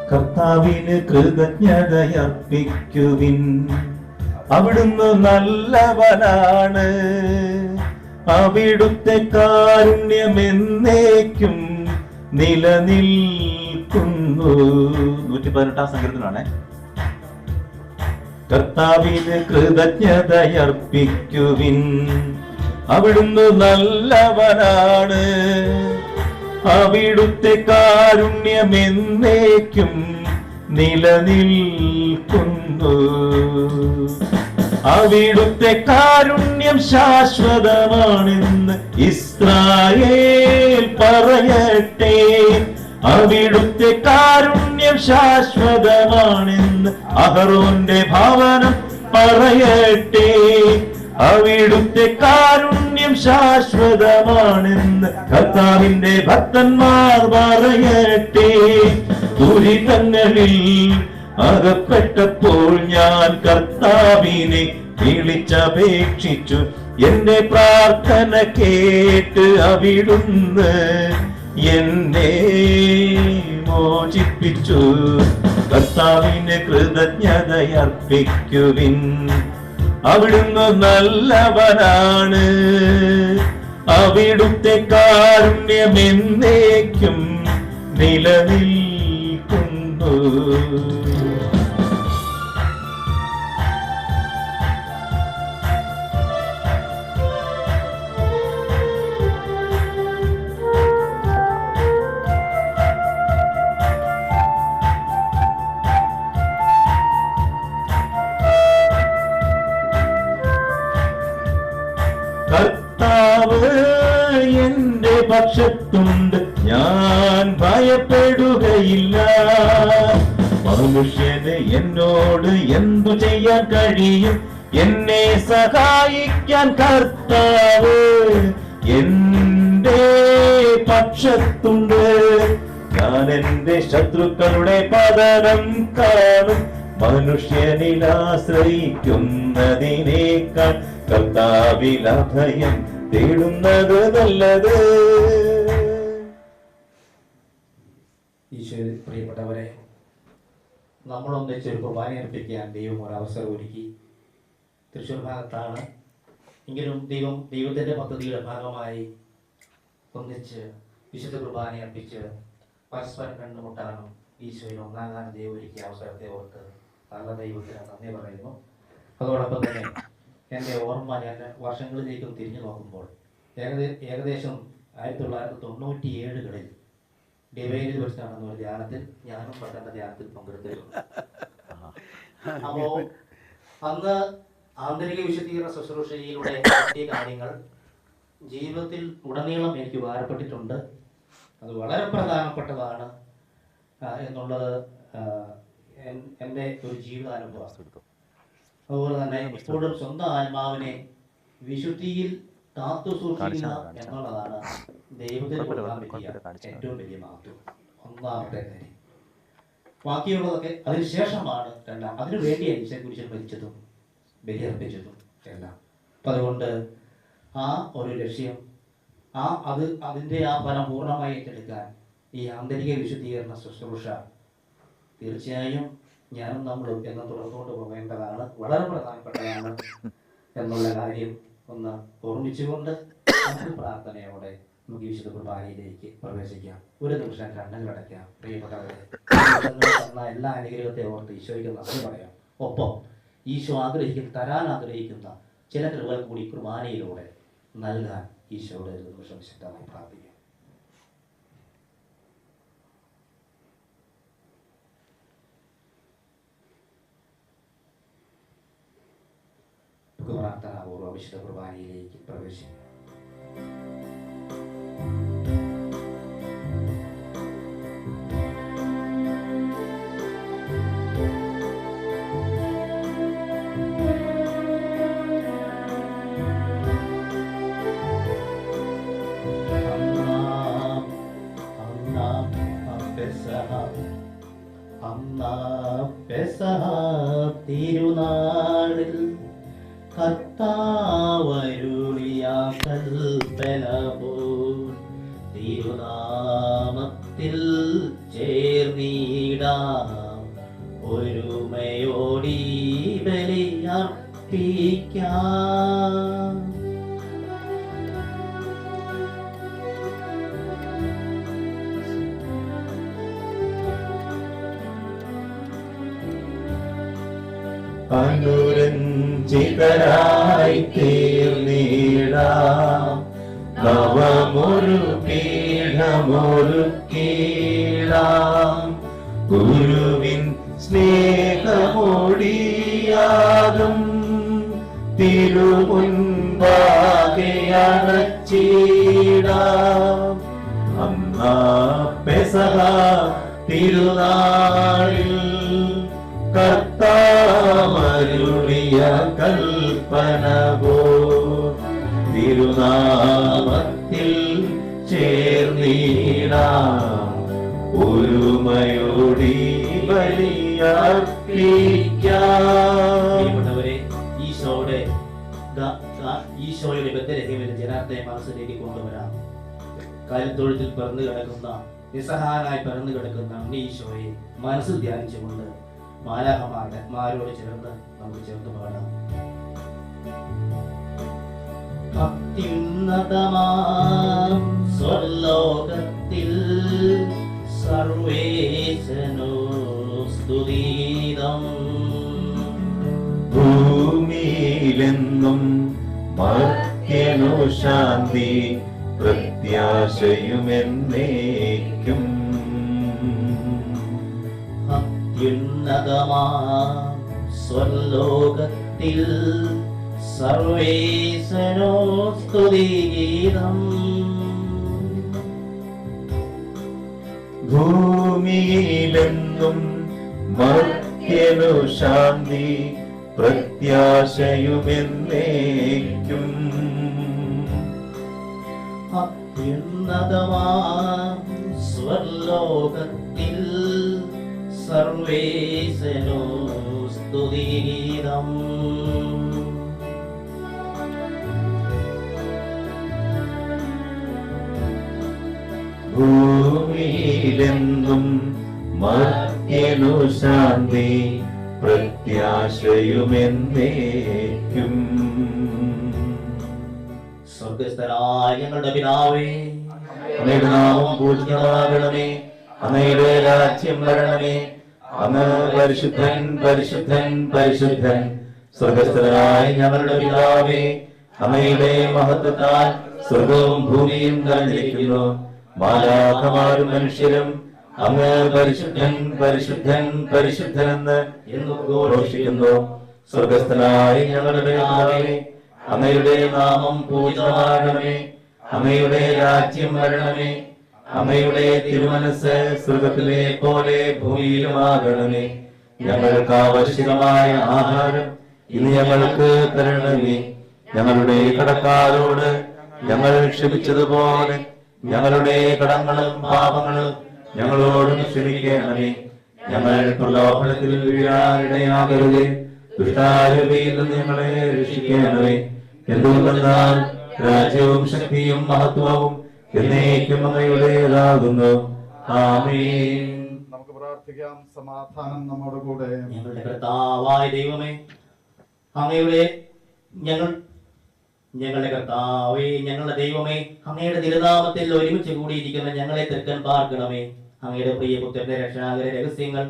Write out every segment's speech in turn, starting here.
കർത്താവിന് കൃതജ്ഞതയർപ്പിക്കുവിൻ, അവിടുന്ന് നല്ലവനാണ്, അവിടുത്തെ കാരുണ്യം എന്നേക്കും നിലനിൽക്കുന്നു. 118 സങ്കീർത്തനമാണ്. കർത്താവിന് കൃതജ്ഞതയർപ്പിക്കുവിൻ, അവിടുന്ന് നല്ലവനാണ്, അവിടുത്തെ കാരുണ്യം എന്നേക്കും നിലനിൽക്കുന്നു. അവിടുത്തെ കാരുണ്യം ശാശ്വതമാണെന്ന് ഇസ്രായേൽ പറയട്ടെ. അവിടുത്തെ കാരുണ്യം ശാശ്വതമാണെന്ന് അഹറോന്റെ ഭവനം പറയട്ടെ. അവിടുത്തെ കാരുണ്യം ശാശ്വതമാണെന്ന് കർത്താവിന്റെ ഭക്തന്മാർ പറയട്ടെ. ദുരിതങ്ങളിൽ അകപ്പെട്ടപ്പോൾ ഞാൻ കർത്താവിനെ വിളിച്ചപേക്ഷിച്ചു, എന്റെ പ്രാർത്ഥന കേട്ട് അവിടുന്ന് എന്നെ മോചിപ്പിച്ചു. കർത്താവിന് കൃതജ്ഞതയർപ്പിക്കുവിൻ, അവിടുന്ന് നല്ലവനാണ്, അവിടുത്തെ കാരുണ്യം എന്നേക്കും നിലനിൽക്കുന്നു. കർത്താവ് എന്റെ പക്ഷത്തുണ്ട്, ഞാൻ ഭയപ്പെടുകയില്ല. മനുഷ്യന് എന്നോട് എന്തു ചെയ്യാൻ കഴിയും? എന്നെ സഹായിക്കാൻ കർത്താവ് എന്റെ പക്ഷത്തുണ്ട്. ഞാൻ എന്റെ ശത്രുക്കളുടെ പതനം കാണും. മനുഷ്യനിൽ ആശ്രയിക്കുന്നതിനേക്കാൾ കർത്താവിൽ അഭയം തേടുന്നത് നല്ലത്. ഈശോയിൽ പ്രിയപ്പെട്ടവരെ, നമ്മളൊന്നിച്ചൊരു കുർബാന അർപ്പിക്കാൻ ദൈവം ഒരവസരം ഒരുക്കി. തൃശ്ശൂർ ഭാഗത്താണ് എങ്കിലും ദൈവത്തിൻ്റെ പദ്ധതിയുടെ ഭാഗമായി ഒന്നിച്ച് വിശുദ്ധ കുർബാന അർപ്പിച്ച് പരസ്പരം കണ്ടുമുട്ടാനും ഈശോയിൽ ഒന്നാകാൻ ദൈവം ഒരുക്കിയ അവസരത്തെ ഓർത്ത് നല്ല ദൈവത്തിന് നന്ദി പറയുന്നു. അതോടൊപ്പം തന്നെ എൻ്റെ ഓർമ്മ ഞാൻ വർഷങ്ങളിലേക്കും തിരിഞ്ഞു നോക്കുമ്പോൾ ഏകദേശം 1997 ഡിവൈനിൽ വെച്ച് നടന്ന ഒരു ധ്യാനത്തിൽ ഞാനും പെട്ടെന്ന് ധ്യാനത്തിൽ പങ്കെടുത്തിട്ടുണ്ട്. അപ്പോൾ അന്ന് ആന്തരിക വിശുദ്ധീകരണ ശുശ്രൂഷയിലൂടെ നടത്തിയ കാര്യങ്ങൾ ജീവിതത്തിൽ ഉടനീളം എനിക്ക് ഉപകാരപ്പെട്ടിട്ടുണ്ട്. അത് വളരെ പ്രധാനപ്പെട്ടതാണ് എന്നുള്ളത് എൻ്റെ ഒരു ജീവിതാനുഭവം. അതുപോലെ തന്നെ ഇപ്പോഴും സ്വന്തം ആത്മാവിനെ വിശുദ്ധിയിൽ കാത്തു സൂക്ഷിക്കുക എന്നുള്ളതാണ് ദൈവത്തിന് കൊടുക്കാൻ പറ്റിയ ഏറ്റവും വലിയ മഹത്വം. ഒന്നാമത്തെ കാര്യം. ബാക്കിയുള്ളതൊക്കെ അതിനുശേഷമാണ് അതിനു വേണ്ടിയാണ് ഈശോയെക്കുറിച്ച് മരിച്ചതും ബലിയർപ്പിച്ചതും എല്ലാം. അപ്പം അതുകൊണ്ട് ആ ഒരു ലക്ഷ്യം അതിൻ്റെ ആ ഫലം പൂർണ്ണമായി ഏറ്റെടുക്കാൻ ഈ ആന്തരിക വിശുദ്ധീകരണ ശുശ്രൂഷ തീർച്ചയായും ഞാനും നമ്മളും എന്ന് തുടർന്നുകൊണ്ട് പോകേണ്ടതാണ്, വളരെ പ്രധാനപ്പെട്ടതാണ് എന്നുള്ള കാര്യം ഒന്ന് ഓർമ്മിച്ചുകൊണ്ട് നമുക്ക് പ്രാർത്ഥനയോടെ നമുക്ക് വിശുദ്ധ കുർബാനയിലേക്ക് പ്രവേശിക്കാം. ഒരു നിമിഷം കണ്ണുകളടയ്ക്കാം. പ്രിയപ്പെട്ടവരെ, തന്ന എല്ലാ അനുഗ്രഹത്തെ ഓർത്ത് ഈശോയ്ക്ക് നന്ദി പറയാം. ഒപ്പം ഈശോ തരാൻ ആഗ്രഹിക്കുന്ന ചില കൃപകൾ കൂടി കുർബാനയിലൂടെ നൽകാൻ ഈശോയുടെ ഒരു നിമിഷം വിശുദ്ധമായി പ്രാർത്ഥിക്കാം. പ്രാർത്ഥനാപൂർവ്വം വിശുദ്ധ കുർബാനയിലേക്ക് പ്രവേശിക്കാം. തിരുനാളിൽ കർത്താവരുളിയ കൽപ്പന പോൽ തിരുനാമത്തിൽ ചേർന്നിടാം ഒരുമയോടി ബലിയർപ്പിക്കാം. അനുരഞ്ജിതരായി തീർന്നിടാം നവമൊരു പീഠമൊരുക്കിടാം ഗുരുവിൻ സ്നേഹമൊടിയാകും തിരുമുൻപാകെ അണച്ചിടാം. അന്നാ പെസഹ തിരുനാളിൽ കർത്താവരുളിയ കൽപ്പന പോൽ തിരുനാമത്തിൽ ചേർന്നിടാം ഒരുമയോടി ബലിയർപ്പിക്കാം. ഈശോയുടെ ബദ്ധരഹിമിന്റെ ജനാത്തെ മനസ്സിലേക്ക് കൊണ്ടുവരാം. കലിത്തൊഴുത്തിൽ പിറന്നു കിടക്കുന്ന നിസ്സഹായനായി പിറന്നു കിടക്കുന്ന ഈശോയെ മനസ്സിൽ ധ്യാനിച്ചുകൊണ്ട് മാലാഖമാരോട് ചേർന്ന് നമുക്ക് ചേർത്ത് പാടാം. അത്യുന്നതമാം സ്വർലോകത്തിൽ സർവേശനോ സ്തുതിതം. ഭൂമിയിലെന്നും മർത്യനു ശാന്തി പ്രത്യാശയുമെന്നേക്കും. അത്യുന്നതമാം സ്വർലോകത്തിൽ സർവേശനോ സ്തുതിഗീതം. ഭൂമിയിലെന്നും മർത്യനു ശാന്തി പ്രത്യാശയുമെന്നേക്കും. അത്യുന്നതമാം സ്വർലോകത്തിൽ സർവേശനോ സ്തുതിഗീതം. ഭൂമിയിലെന്നും മർത്യനു ശാന്തി പ്രത്യാശയുമെന്നേക്കും. സ്വർഗസ്ഥനായ ഞങ്ങളുടെ പിതാവേ, അങ്ങയുടെ നാമം പൂജിതമാകണമേ, അങ്ങയുടെ രാജ്യം വരണമേ, അങ്ങ് പരിശുദ്ധൻ പരിശുദ്ധൻ പരിശുദ്ധൻ. സ്വർഗസ്ഥനായ ഞങ്ങളുടെ പിതാവേ, അങ്ങയുടെ മഹത്വത്താൽ സ്വർഗവും ഭൂമിയും നിറഞ്ഞിരിക്കുന്നു. മാലാഖമാരും മനുഷ്യരും അങ്ങ് പരിശുദ്ധൻ പരിശുദ്ധൻ പരിശുദ്ധനെന്ന് ഘോഷിക്കുന്നു. സ്വർഗസ്ഥനായ ഞങ്ങളുടെ പിതാവേ, അങ്ങയുടെ നാമം പൂജിതമാകണമേ, അങ്ങയുടെ രാജ്യം വരണമേ, അങ്ങയുടെ തിരുമനസ് സ്വർഗത്തിലെ പോലെ ഭൂമിയിലുമാകണമേ. ഞങ്ങൾക്ക് ആവശ്യമായ ആഹാരം ഇന്ന് ഞങ്ങൾക്ക് തരണമേ. ഞങ്ങളുടെ കടക്കാരോട് ഞങ്ങൾ ക്ഷമിച്ചതുപോലെ ഞങ്ങളുടെ കടങ്ങളും പാപങ്ങളും ഞങ്ങളോടും ക്ഷമിക്കണമേ. ഞങ്ങൾ പ്രലോഭനത്തിൽ വീഴാനിടയാകരുത്, ദുഷ്ടാരൂപിയിൽ നിന്ന് ഞങ്ങളെ രക്ഷിക്കണമേ. എന്തുകൊണ്ടെന്നാൽ രാജ്യവും ശക്തിയും മഹത്വവും എന്നേക്കും അങ്ങയുടേതാകുന്നു. ആമേൻ. നമുക്ക് പ്രാർത്ഥിക്കാം. സമാധാനം നമ്മോട് കൂടെ. ഞങ്ങളുടെ കർത്താവായ ദൈവമേ, ഞങ്ങളുടെ കർത്താവേ, ഞങ്ങളുടെ ദൈവമേ, അങ്ങയുടെ തിരുനാമത്തിൽ ഒരുമിച്ച് കൂടിയിരിക്കുന്ന ഞങ്ങളെ തൃക്കൻ പാർക്കണമേ. അങ്ങയുടെ പ്രിയപുത്രന്റെ രക്ഷാകര രഹസ്യങ്ങൾ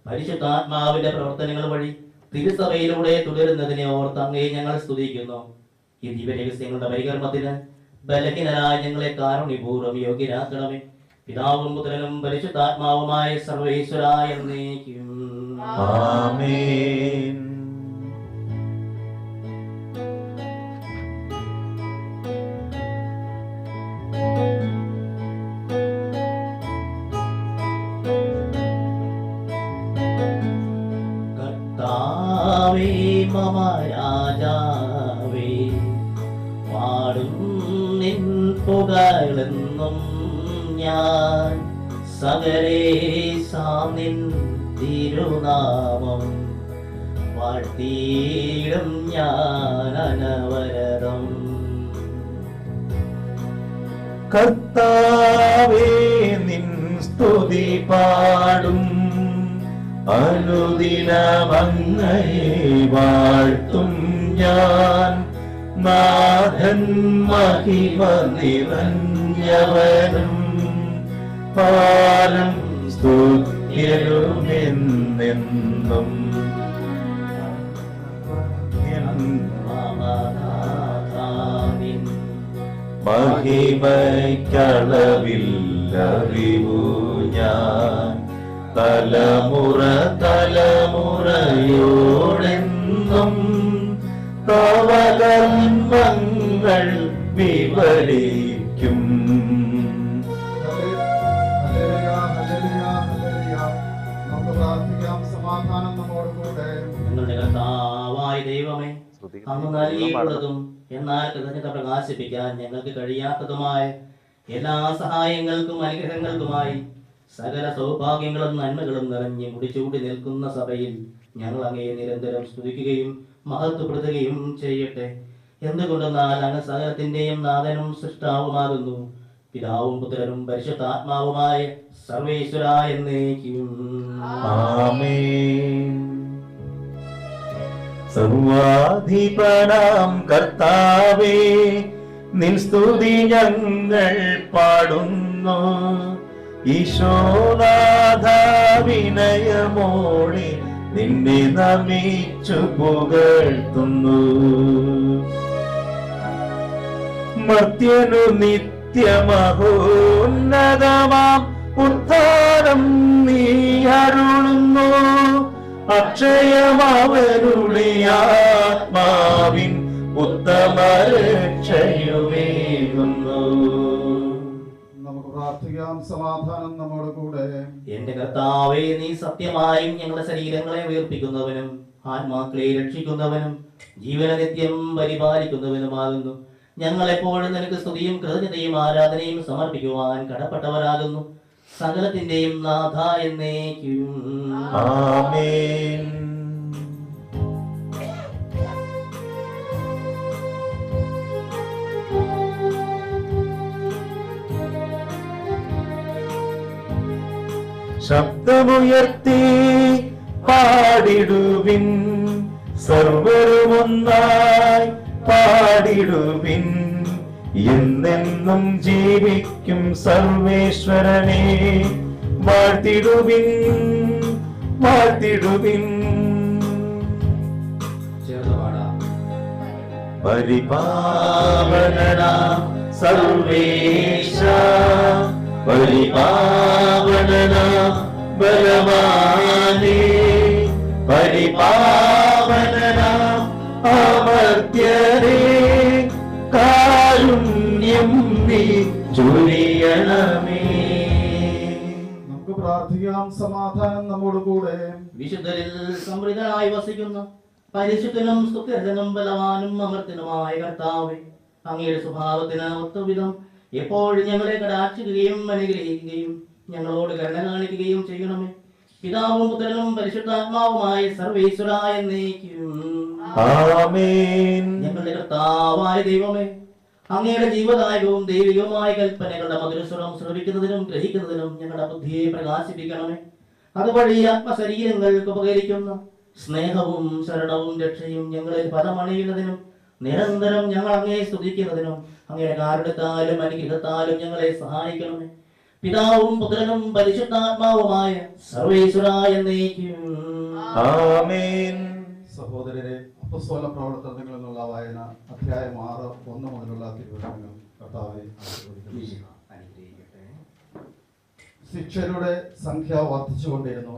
പരിശുദ്ധാത്മാവിന്റെ പ്രവർത്തനങ്ങൾ വഴി തിരുസഭയിലൂടെ തുടരുന്നതിനെ ഓർത്ത് അങ്ങയെ ഞങ്ങൾ സ്തുതിക്കുന്നു. ഈ ദിവ്യരഹസ്യങ്ങളുടെ പരികർമ്മത്തിന് ബലഹീനരായ ഞങ്ങളെ കാരുണ്യപൂർവ്വം യോഗ്യരാക്കണമേ. പിതാവും പുത്രനും പരിശുദ്ധാത്മാവുമായ സർവേശ്വരായ എന്നേക്കും ആമേൻ. കർത്താവേ മമ രാജാവേ, പാടും നിൻ പുകഴെന്നും ഞാൻ. സകലേശാനിൻ തിരുനാമം വാഴ്ത്തിയിടും ഞാൻ അനവരതം. കർത്താവേ നിൻ സ്തുതി പാടും അനുദിനമങ്ങയെ വാഴ്ത്തും ഞാൻ നാഥൻ മഹിമ നിറഞ്ഞവനും പാലം സ്തുത്യനുമെന്നെന്നും മഹിമയ്ക്കളവില്ലറിവു ഞാൻ തലമുറ തലമുറയോടെന്നും തവ കർമ്മങ്ങൾ വിവരിക്കും. നമുക്ക് പ്രാർത്ഥിക്കാം. സമാധാനം നമ്മോട് കൂടെ. ഞങ്ങളുടെ കർത്താവായ ദൈവമേ, അങ്ങ് നൽകിയിട്ടുള്ളതും എന്നാൽ കൃതജ്ഞത പ്രകാശിപ്പിക്കാൻ ഞങ്ങൾക്ക് കഴിയാത്തതുമായ എല്ലാ സഹായങ്ങൾക്കും അനുഗ്രഹങ്ങൾക്കുമായി സകല സൗഭാഗ്യങ്ങളും നന്മകളും നിറഞ്ഞ് മുടിച്ചൂടി നിൽക്കുന്ന സഭയിൽ ഞങ്ങൾ അങ്ങയെ നിരന്തരം സ്തുതിക്കുകയും മഹത്വപ്പെടുത്തുകയും ചെയ്യട്ടെ. എന്തുകൊണ്ടെന്നാൽ അങ്ങ് സകലത്തിന്റെയും നാഥനും സൃഷ്ടാവുമാകുന്നു. പിതാവും പുത്രനും പരിശുദ്ധാത്മാവുമായ സർവേശ്വര എന്നേക്കും ആമേൻ. സർവാധിപനാം കർത്താവേ, നിൻ സ്തുതി ഞങ്ങൾ പാടുന്നു. ഈശോനാഥ വിനയമോടെ നിന്നെ നമിച്ചു പുകഴ്ത്തുന്നു. മർത്യനു നിത്യമഹോന്നതമാം ഉദ്ധാരം നീ അരുളുന്നു. അക്ഷയമവരുടെ ആത്മാവിൻ ഉത്തമ രക്ഷയുമേകുന്നു. നമുക്ക് പ്രാർത്ഥിക്കാം. സമാധാനം നമ്മോട് കൂടെ. എന്റെ കർത്താവേ, നീ സത്യമായും ഞങ്ങളുടെ ശരീരങ്ങളെ ഉയർപ്പിക്കുന്നവനും ആത്മാക്കളെ രക്ഷിക്കുന്നവനും ജീവന നിത്യം പരിപാലിക്കുന്നവനുമാകുന്നു. ഞങ്ങൾ എപ്പോഴും നിനക്ക് സ്തുതിയും കൃതജ്ഞതയും ആരാധനയും സമർപ്പിക്കുവാൻ കടപ്പെട്ടവരാകുന്നു. സകലത്തിന്റെയും നാഥ എന്നേക്കും ആമേൻ. ശബ്ദമുയർത്തി പാടിടുവിൻ, സർവരുമൊന്നായി പാടിടുവിൻ. എന്നെന്നും ജീവിക്കും സർവേശ്വരനെ വാഴ്ത്തിടുവിൻ, വാഴ്ത്തിടുവിൻ. പരിപാവനനാം സർവേശ, പരിപാവനനാം ബലവാനേ, പരിപാവനനാം അമർത്യരേ, കാരുണ്യം നീ ചൊരിയണമേ. നമുക്ക് പ്രാർത്ഥിക്കാം. സമാധാനം നമ്മോട് കൂടെ. വിശുദ്ധരിൽ സമൃദ്ധനായി വസിക്കുന്ന പരിശുദ്ധനും സ്തുത്യർഹനും ബലവാനും അമർത്യനുമായ കർത്താവേ, അങ്ങയുടെ സ്വഭാവത്തിന് ഒത്തവിധം എപ്പോഴും ഞങ്ങളെ കടാക്ഷിക്കുകയും അനുഗ്രഹിക്കുകയും ഞങ്ങളോട് കരുണ കാണിക്കുകയും ചെയ്യണമേ. പിതാവും പുത്രനും പരിശുദ്ധാത്മാവുമായ സർവേശ്വര എന്നേക്കും ആമേൻ. ഞങ്ങളുടെ കർത്താവായ ദൈവമേ, അങ്ങയുടെ ജീവദായകവും ദൈവികവുമായ കൽപ്പനകളുടെ മധുരസ്വരം ശ്രവിക്കുന്നതിനും ഗ്രഹിക്കുന്നതിനും ഞങ്ങളുടെ ബുദ്ധിയെ പ്രകാശിപ്പിക്കണമേ. അതുവഴി ആത്മശരീരങ്ങൾക്ക് ഉപകരിക്കുന്ന സ്നേഹവും ശരണവും രക്ഷയും ഞങ്ങളിൽ ഫലമണിയുന്നതിനും നിരന്തരം ഞങ്ങൾ അങ്ങയെ സ്തുതിക്കുന്നതിനും അങ്ങയുടെ കാരുണ്യത്താലും അനുഗ്രഹത്താലും ഞങ്ങളെ സഹായിക്കണമേ. പിതാവും പുത്രനും പരിശുദ്ധാത്മാവുമായ സർവേശ്വര എന്നേക്കും ആമേൻ. സഹോദരരെ, അപ്പസ്തോല പ്രവർത്തനങ്ങളിൽ നിന്നുള്ള വായന അധ്യായം 6 1 മുതലുള്ള തിരുവചനങ്ങൾ കർത്താവെ ആശീർവദിക്കുന്നു. ശിക്ഷരുടെ സംഖ്യ വർദ്ധിച്ചുകൊണ്ടിരുന്നു.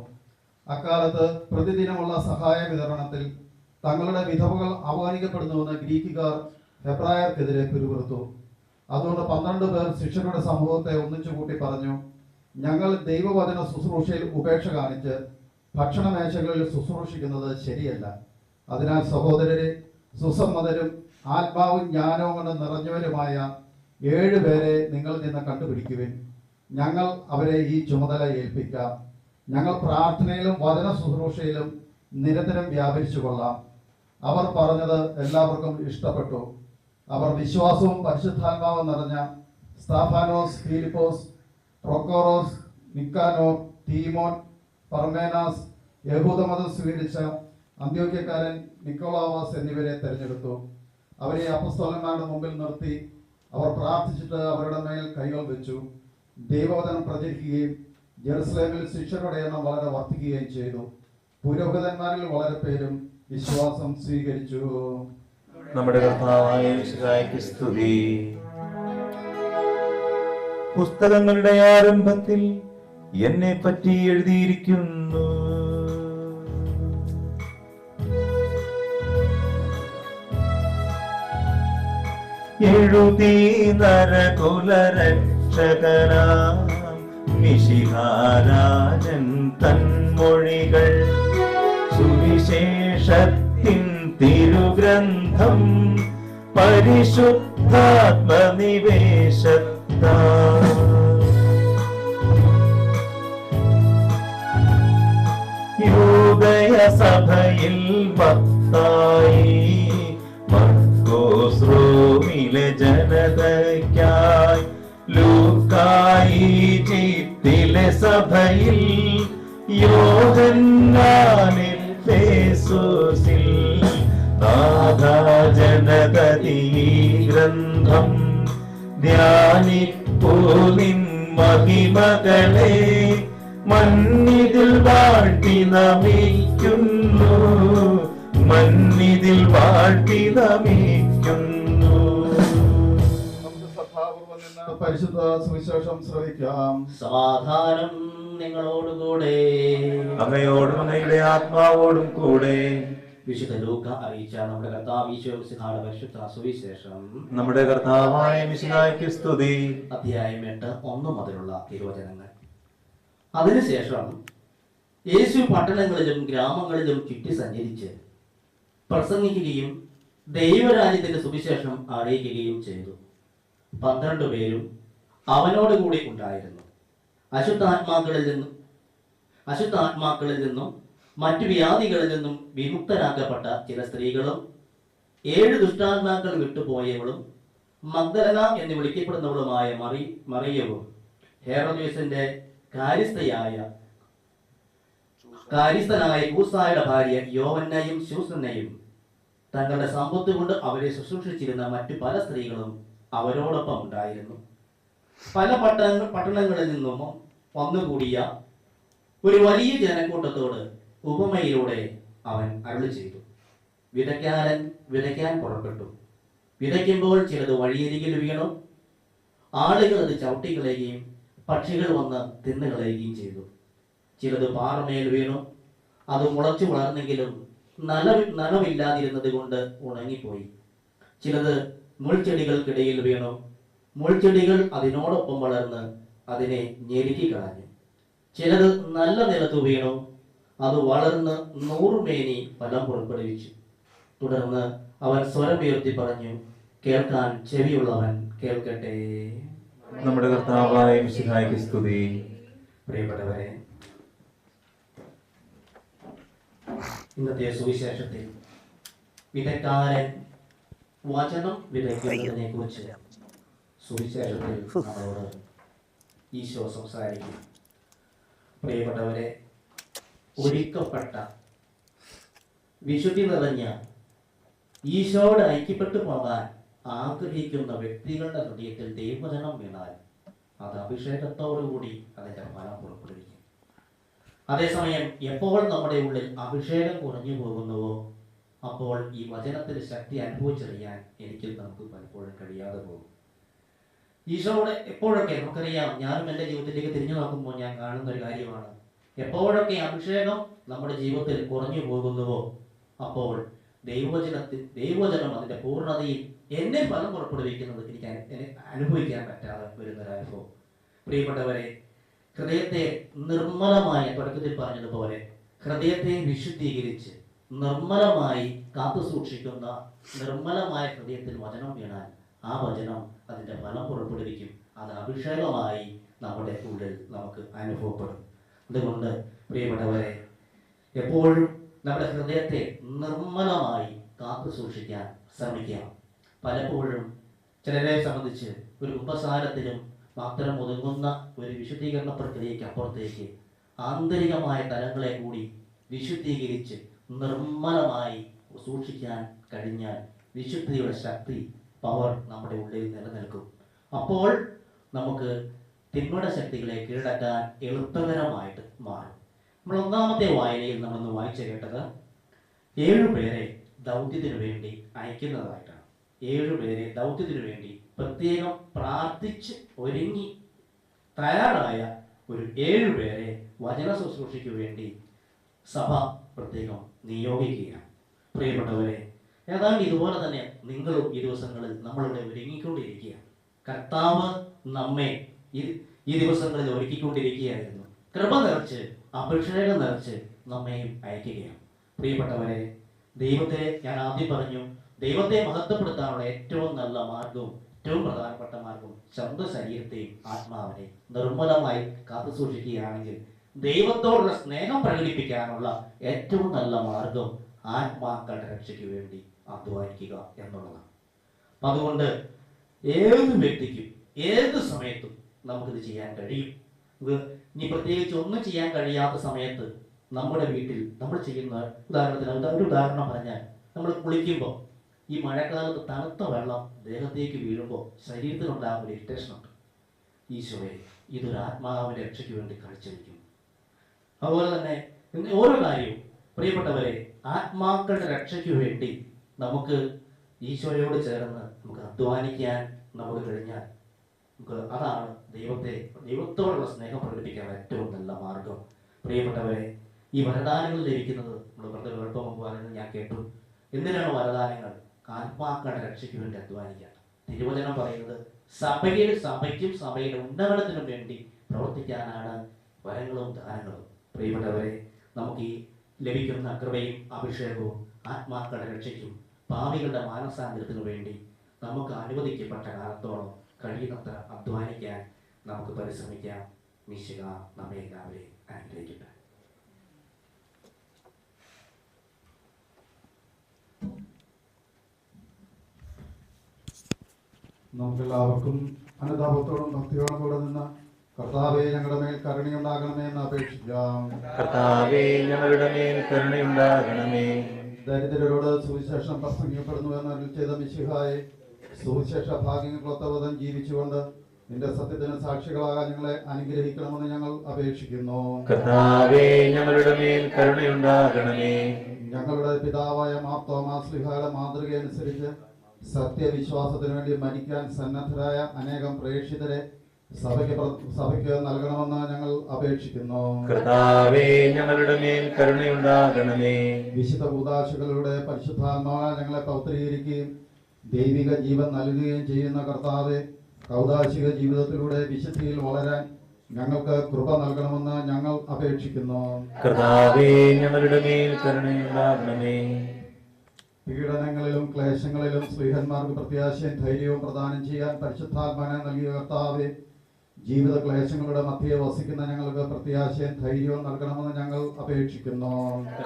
അക്കാലത്ത് പ്രതിദിനമുള്ള സഹായ വിതരണത്തിൽ തങ്ങളുടെ വിധവകൾ അവഗണിക്കപ്പെടുന്നുവെന്ന് ഗ്രീക്കുകാർ ഹെബ്രായർക്കെതിരെ പിറുപിറുത്തു. അതുകൊണ്ട് 12 പേർ ശിഷ്യരുടെ സമൂഹത്തെ ഒന്നിച്ചുകൂട്ടി പറഞ്ഞു, ഞങ്ങൾ ദൈവവചന ശുശ്രൂഷയിൽ ഉപേക്ഷ കാണിച്ച് ഭക്ഷണമേശകളിൽ ശുശ്രൂഷിക്കുന്നത് ശരിയല്ല. അതിനാൽ സഹോദരരെ, സുസമ്മതരും ആത്മാവും ജ്ഞാനവും കൊണ്ട് നിറഞ്ഞവരുമായ 7 പേരെ നിങ്ങൾ നിന്ന് കണ്ടുപിടിക്കുവിൻ. ഞങ്ങൾ അവരെ ഈ ചുമതല ഏൽപ്പിക്കാം. ഞങ്ങൾ പ്രാർത്ഥനയിലും വചന ശുശ്രൂഷയിലും നിരന്തരം വ്യാപരിച്ചു കൊള്ളാം. അവർ പറഞ്ഞത് എല്ലാവർക്കും ഇഷ്ടപ്പെട്ടു. അവർ വിശ്വാസവും പരിശുദ്ധാത്മാവും നിറഞ്ഞ സ്താഫാനോസ്, ഫിലിപ്പോസ്, പ്രൊക്കോറോസ്, നിക്കാനോർ, തീമോൻ, പർമേനാസ്, യഹൂദമതം സ്വീകരിച്ച അന്ത്യോക്യക്കാരൻ നിക്കോളാവാസ് എന്നിവരെ തെരഞ്ഞെടുത്തു. അവരെ അപ്പസ്തോലന്മാരുടെ മുമ്പിൽ നിർത്തി അവർ പ്രാർത്ഥിച്ചിട്ട് അവരുടെ മേൽ കൈകൾ വെച്ചു. ദൈവവചനം പ്രചരിക്കുകയും ജെറുസലേമിൽ ശിഷ്യരുടെ എണ്ണം വളരെ വർദ്ധിക്കുകയും ചെയ്തു. പുരോഹിതന്മാരിൽ വളരെ പേരും വിശ്വാസം സ്വീകരിച്ചു. നമ്മുടെ കർത്താവായ യേശുവിനെ സ്തുതി. പുസ്തകങ്ങളുടെ ആരംഭത്തിൽ എന്നെ പറ്റി എഴുതിയിരിക്കുന്നു. എഴുതി നരകുലരക്ഷകനാം മിശിഹാരാജൻ തന്മൊഴികൾ, സുവിശേഷത്തിൻ തിരുഗ്രന്ഥം പരിശുദ്ധാത്മനിവേശത്താൽ യൂദയ സഭയിൽ വക്തായി മർക്കോസ് റോമിലെ ജനതയ്ക്കായി, ലൂക്കായി ഈജിപ്തിലെ സഭയിൽ, യോഹന്നാനിൽ ഫേസോസിൽ, നാഥാ ജനതീ ഗ്രന്ഥം ധ്യാനിപ്പൂ നിൻ മഹിമകളെ, മന്നിതിൽ വാഴ്ത്തി നമിക്കുന്നു, മന്നിതിൽ വാഴ്ത്തി നമിക്കുന്നു. നമുക്ക് ശ്രദ്ധാപൂർവം നിന്ന് പരിശുദ്ധ സുവിശേഷം ശ്രവിക്കാം. സമാധാനം നിങ്ങളോടുകൂടെ. അങ്ങയോടും അങ്ങയുടെ ആത്മാവോടും കൂടെ. വിശുദ്ധ ലൂക്ക അറിയിച്ച നമ്മുടെ കർത്താവ് ഈശോ മിശിഹായുടെ പരിശുദ്ധ സുവിശേഷം. നമ്മുടെ കർത്താവായ മിശിഹായ്ക്ക് സ്തുതി. അധ്യായം 8 1 മുതലുള്ള തിരുവചനങ്ങൾ. അതിനുശേഷം യേശു പട്ടണങ്ങളിലും ഗ്രാമങ്ങളിലും ചുറ്റി സഞ്ചരിച്ച് പ്രസംഗിക്കുകയും ദൈവരാജ്യത്തിന്റെ സുവിശേഷം അറിയിക്കുകയും ചെയ്തു. 12 പേരും അവനോടുകൂടി ഉണ്ടായിരുന്നു. അശുദ്ധാത്മാക്കളിൽ നിന്നും മറ്റു വ്യാധികളിൽ നിന്നും വിമുക്തരാക്കപ്പെട്ട ചില സ്ത്രീകളും 7 ദുഷ്ടാത്മാക്കൾ വിട്ടുപോയവളും മഗ്ദലന എന്ന് വിളിക്കപ്പെടുന്നവളുമായ മറിയവും ഹെരോദ്യസിന്റെ കാര്യസ്ഥനായ കൂസായുടെ ഭാര്യ യോവന്നയും ശൂസന്നയും തങ്ങളുടെ സമ്പത്ത് കൊണ്ട് അവരെ ശുശ്രൂഷിച്ചിരുന്ന മറ്റു പല സ്ത്രീകളും അവരോടൊപ്പം ഉണ്ടായിരുന്നു. പല പട്ടണങ്ങളിൽ നിന്നും വന്നുകൂടിയ ഒരു വലിയ ജനക്കൂട്ടത്തോട് ഉപമയിലൂടെ അവൻ അരുളി ചെയ്തു. വിതയ്ക്കാരൻ വിതയ്ക്കാൻ പുറപ്പെട്ടു. വിതയ്ക്കുമ്പോൾ ചിലത് വഴിയരികിൽ വീണു. ആളുകൾ അത് ചവിട്ടികളയുകയും പക്ഷികൾ വന്ന് തിന്നുകളയുകയും ചെയ്തു. ചിലത് പാറമേൽ വീണു. അത് മുളച്ചു വളർന്നെങ്കിലും നനവില്ലാതിരുന്നത് കൊണ്ട് ഉണങ്ങിപ്പോയി. ചിലത് മുൾച്ചെടികൾക്കിടയിൽ വീണു. മുൾച്ചെടികൾ അതിനോടൊപ്പം വളർന്ന് അതിനെ ഞെരുക്കി കളഞ്ഞു. ചിലത് നല്ല നിലത്ത് വീണു. അത് വളർന്ന് 100 മേനി ഫലം പുറപ്പെടുവിച്ചു. തുടർന്ന് അവൻ സ്വരമുയർത്തി പറഞ്ഞു, കേൾക്കാൻ ചെവിയുള്ളവൻ കേൾക്കട്ടെ. നമ്മുടെ കർത്താവായ മിശിഹായ്ക്ക് സ്തുതി. പ്രിയപ്പെട്ടവരെ, ഇന്നത്തെ സുവിശേഷത്തിൽ വിതയ്ക്കാരൻ വചനം വിതയ്ക്കുന്നതിനെ കുറിച്ച് സുവിശേഷത്തിൽ നമ്മളോട് ഈശോ സംസാരിക്കും. പ്രിയപ്പെട്ടവരെ, ഒരുക്കപ്പെട്ട വിശുദ്ധി നിറഞ്ഞ ഈശോയോട് ഐക്യപ്പെട്ടു പോകാൻ ആഗ്രഹിക്കുന്ന വ്യക്തികളുടെ ഹൃദയത്തിൽ ദൈവവചനം വീണാൽ അത് അഭിഷേകത്തോടുകൂടി അതിന്റെ ഫലം പുറപ്പെടുവിക്കും. അതേസമയം എപ്പോൾ നമ്മുടെ ഉള്ളിൽ അഭിഷേകം കുറഞ്ഞു പോകുന്നുവോ അപ്പോൾ ഈ വചനത്തിന്റെ ശക്തി അനുഭവിച്ചറിയാൻ നമുക്ക് പലപ്പോഴും കഴിയാതെ പോകും. ഈശോയുടെ എപ്പോഴൊക്കെ നമുക്കറിയാം, ഞാനും എൻ്റെ ജീവിതത്തിലേക്ക് തിരിഞ്ഞു നോക്കുമ്പോൾ ഞാൻ കാണുന്ന ഒരു കാര്യമാണ്, എപ്പോഴൊക്കെ അഭിഷേകം നമ്മുടെ ജീവിതത്തിൽ കുറഞ്ഞു പോകുന്നുവോ അപ്പോൾ ദൈവവചനം അതിന്റെ പൂർണ്ണതയിൽ എന്നെ ഫലം പുറപ്പെടുവിക്കുന്നത് എനിക്ക് അനുഭവിക്കാൻ പറ്റാതെ വരുന്നൊരനുഭവം. പ്രിയപ്പെട്ടവരെ, ഹൃദയത്തെ നിർമ്മലമായ, തുടക്കത്തിൽ പറഞ്ഞതുപോലെ ഹൃദയത്തെ വിശുദ്ധീകരിച്ച് നിർമ്മലമായി കാത്തു സൂക്ഷിക്കുന്ന നിർമ്മലമായ ഹൃദയത്തിൽ വചനം വീണാൽ ആ വചനം അതിന്റെ ഫലം പുറപ്പെടുവിക്കും. അത് അഭിഷേകമായി നമ്മുടെ ഉള്ളിൽ നമുക്ക് അനുഭവപ്പെടും. അതുകൊണ്ട് പ്രിയപ്പെട്ടവരെ, എപ്പോഴും നമ്മുടെ ഹൃദയത്തെ നിർമ്മലമായി കാത്തു സൂക്ഷിക്കാൻ ശ്രമിക്കാം. പലപ്പോഴും ചിലരെ സംബന്ധിച്ച് ഒരു കുമ്പസാരത്തിലും മാത്രം ഒതുങ്ങുന്ന ഒരു വിശുദ്ധീകരണ പ്രക്രിയയ്ക്ക് അപ്പുറത്തേക്ക് ആന്തരികമായ തലങ്ങളെ കൂടി വിശുദ്ധീകരിച്ച് നിർമ്മലമായി സൂക്ഷിക്കാൻ കഴിഞ്ഞാൽ വിശുദ്ധിയുടെ ശക്തി, പവർ നമ്മുടെ ഉള്ളിൽ നിലനിൽക്കും. അപ്പോൾ നമുക്ക് തിന്മയുടെ ശക്തികളെ കീഴടക്കാൻ എളുപ്പകരമായിട്ട് മാറും. നമ്മൾ ഒന്നാമത്തെ വായനയിൽ നമ്മളൊന്ന് വായിച്ചു കേട്ടത് 7 പേരെ ദൗത്യത്തിനു വേണ്ടി അയക്കുന്നതായിട്ടാണ്. 7 പേരെ ദൗത്യത്തിനു വേണ്ടി പ്രത്യേകം പ്രാർത്ഥിച്ച് ഒരുങ്ങി തയ്യാറായ ഒരു 7 പേരെ വചന ശുശ്രൂഷയ്ക്ക് വേണ്ടി സഭ പ്രത്യേകം നിയോഗിക്കുകയാണ്. പ്രിയപ്പെട്ടവരെ, ഏതാണ്ട് ഇതുപോലെ തന്നെ നിങ്ങളും ഈ ദിവസങ്ങളിൽ നമ്മളിവിടെ ഒരുങ്ങിക്കൊണ്ടിരിക്കുക. കർത്താവ് നമ്മെ ഈ ദിവസങ്ങളിൽ ഒരുക്കിക്കൊണ്ടിരിക്കുകയായിരുന്നു. കൃപ നിറച്ച്, അഭിഷേകം നിറച്ച് നമ്മെയും അയക്കുകയാണ്. പ്രിയപ്പെട്ടവരെ, ദൈവത്തെ ഞാൻ ആദ്യം പറഞ്ഞു, ദൈവത്തെ മഹത്വപ്പെടുത്താനുള്ള ഏറ്റവും നല്ല മാർഗവും ഏറ്റവും പ്രധാനപ്പെട്ട മാർഗവും സ്വന്തം ശരീരത്തെയും ആത്മാവിനെയും നിർമ്മലമായി കാത്തു സൂക്ഷിക്കുകയാണെങ്കിൽ ദൈവത്തോടുള്ള സ്നേഹം പ്രകടിപ്പിക്കാനുള്ള ഏറ്റവും നല്ല മാർഗം ആത്മാക്കളുടെ രക്ഷയ്ക്ക് വേണ്ടി അധ്വാനിക്കുക എന്നുള്ളതാണ്. അതുകൊണ്ട് ഏത് വ്യക്തിക്കും ഏത് സമയത്തും നമുക്കിത് ചെയ്യാൻ കഴിയും. ഇത് ഇനി പ്രത്യേകിച്ച് ഒന്നും ചെയ്യാൻ കഴിയാത്ത സമയത്ത് നമ്മുടെ വീട്ടിൽ നമ്മൾ ചെയ്യുന്ന ഒരു ഉദാഹരണം പറഞ്ഞാൽ, നമ്മൾ കുളിക്കുമ്പോൾ ഈ മഴക്കാലത്ത് തണുത്ത വെള്ളം ദേഹത്തേക്ക് വീഴുമ്പോൾ ശരീരത്തിനുണ്ടാകുന്ന ഒരു ഇറിറ്റേഷൻ ഉണ്ട്. ഈശോയെ, ഇതൊരു ആത്മാവിന്റെ രക്ഷയ്ക്ക് വേണ്ടി കാഴ്ചവെക്കും. അതുപോലെ തന്നെ ഓരോ കാര്യവും പ്രിയപ്പെട്ടവരെ, ആത്മാക്കളുടെ രക്ഷയ്ക്ക് വേണ്ടി നമുക്ക് ഈശോയോട് ചേർന്ന് നമുക്ക് അധ്വാനിക്കാൻ നമുക്ക് കഴിഞ്ഞാൽ അതാണ് ദൈവത്തോടുള്ള സ്നേഹം പ്രകടിപ്പിക്കാൻ ഏറ്റവും നല്ല മാർഗം. പ്രിയപ്പെട്ടവരെ, ഈ വരദാനങ്ങൾ ലഭിക്കുന്നത് നമ്മൾ വെറുതെ എളുപ്പം മുമ്പ് പറയുന്നത് ഞാൻ കേട്ടു. എന്തിനാണ് വരദാനങ്ങൾ? ആത്മാക്കളുടെ രക്ഷയ്ക്ക് വേണ്ടി അധ്വാനിക്കാൻ. തിരുവചനം പറയുന്നത് സഭയ്ക്കും സഭയുടെ ഉന്നമനത്തിനും വേണ്ടി പ്രവർത്തിക്കാനാണ് വരങ്ങളും ദാനങ്ങളും. പ്രിയപ്പെട്ടവരെ, നമുക്ക് ഈ ലഭിക്കുന്ന കൃപയും അഭിഷേകവും ആത്മാക്കളുടെ രക്ഷയ്ക്കും പാപികളുടെ മാനസാന്തരത്തിനു വേണ്ടി നമുക്ക് അനുവദിക്കപ്പെട്ട കാലത്തോളം കഴിയുന്നത്ര അധ്വാനിക്കാൻ നമുക്ക് പരിശ്രമിക്കാം. മിശിഹ നമ്മെ എല്ലാവരെയും അനുഗ്രഹിക്കട്ടെ. നമുക്കെല്ലാവർക്കും അനുതാപത്തോടും ഭക്തിയോടും കൂടെ നിന്ന് കർത്താവേ, ഞങ്ങളുടെ മേൽ കരുണയുണ്ടാകണമേ എന്ന് അപേക്ഷിക്കാം. കർത്താവേ, ഞങ്ങളുടെ മേൽ കരുണയുണ്ടാകണമേ. ദരിദ്രരോട് സുവിശേഷം പ്രസംഗിക്കപ്പെടുന്നു എന്ന് അരുളി ചെയ്ത മിശിഹായെ, സുവിശേഷ ഭാഗ്യങ്ങളൊത്തവതം ജീവിച്ചുകൊണ്ട് നിന്റെ സത്യത്തിന് സാക്ഷികളാകാൻ ഞങ്ങളെ അനുഗ്രഹിക്കണമെന്ന് ഞങ്ങൾ അപേക്ഷിക്കുന്നു. കർത്താവേ, ഞങ്ങളുടെ മേൽ കരുണയുണ്ടാകണമേ. ഞങ്ങളുടെ പിതാവായ മാർ തോമാസ് ശ്ലീഹായുടെ മാതൃകയനുസരിച്ച് സത്യവിശ്വാസത്തിന് വേണ്ടി മരിക്കാൻ സന്നദ്ധരായ അനേകം പ്രേക്ഷിതരെ സഭയ്ക്ക് നൽകണമെന്ന് ഞങ്ങൾ അപേക്ഷിക്കുന്നു. കർത്താവേ, ഞങ്ങളുടെ മേൽ കരുണയുണ്ടാകണമേ. വിശുദ്ധ കൂദാശകളിലൂടെ പരിശുദ്ധാത്മാവാൽ ഞങ്ങളെ പൗത്രീകരിക്കുകയും ദൈവിക ജീവൻ നൽകുകയും ചെയ്യുന്ന കർത്താവെ, കൗദാശിക ജീവിതത്തിലൂടെ വിശുദ്ധിയിൽ വളരാൻ ഞങ്ങൾക്ക് കൃപ നൽകണമെന്ന് ഞങ്ങൾ അപേക്ഷിക്കുന്നു. കർത്താവേ, ഞങ്ങളുടെ മേൽ കരുണയുണ്ടാകണമേ. പീഡനങ്ങളിലും ക്ലേശങ്ങളിലും സ്ത്രീഹന്മാർക്ക് പ്രത്യാശയും ധൈര്യവും പ്രദാനം ചെയ്യാൻ പരിശുദ്ധാത്മാനെ നൽകിയ കർത്താവെ, ജീവിത ക്ലേശങ്ങളുടെ മധ്യേ വസിക്കുന്ന ഞങ്ങൾക്ക് പ്രത്യാശയും ധൈര്യവും നൽകണമെന്ന് ഞങ്ങൾ അപേക്ഷിക്കുന്നു.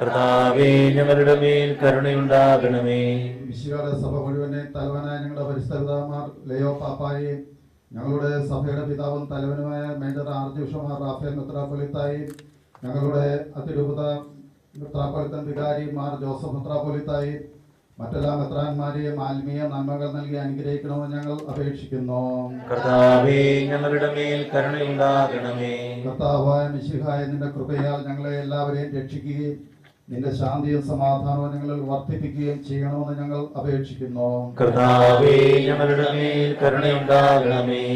കർത്താവേ, ഞങ്ങളുടെ മേൽ കരുണയുണ്ടാകണമേ. മിശിഹായുടെ സഭ മുഴുവനെ തലവനായ ഞങ്ങളുടെ പരിസ്ഥിതിമാർ ലയോ പാപ്പായെയും ഞങ്ങളുടെ സഭയുടെ പിതാവും തലവനുമായ മേജർ ആർച്ച് റാഫേൽ മെത്രാപ്പൊലീത്തായും ഞങ്ങളുടെ അതിരൂപത മെത്രാപ്പൊലീത്തൻ വികാരി മാർ ജോസഫ് മെത്രാപ്പൊലീത്തായും മറ്റെല്ലാ മെത്രാന്മാരെയും ആത്മീയ നന്മകൾ നൽകി അനുഗ്രഹിക്കണമെന്ന് ഞങ്ങൾ അപേക്ഷിക്കുന്നു. കർത്താവേ, ഞങ്ങളുടെ മേൽ കരുണയുണ്ടാകണമേ. കർത്താവായ മിശിഹായ നിന്റെ കൃപയാൽ ഞങ്ങളെ എല്ലാവരെയും രക്ഷിക്കുകയും നിന്റെ ശാന്തിയും സമാധാനവും ഞങ്ങളിൽ വർദ്ധിപ്പിക്കുകയും ചെയ്യണമെന്ന് ഞങ്ങൾ അപേക്ഷിക്കുന്നു. കർത്താവേ, ഞങ്ങളുടെ മേൽ കരുണയുണ്ടാകണമേ.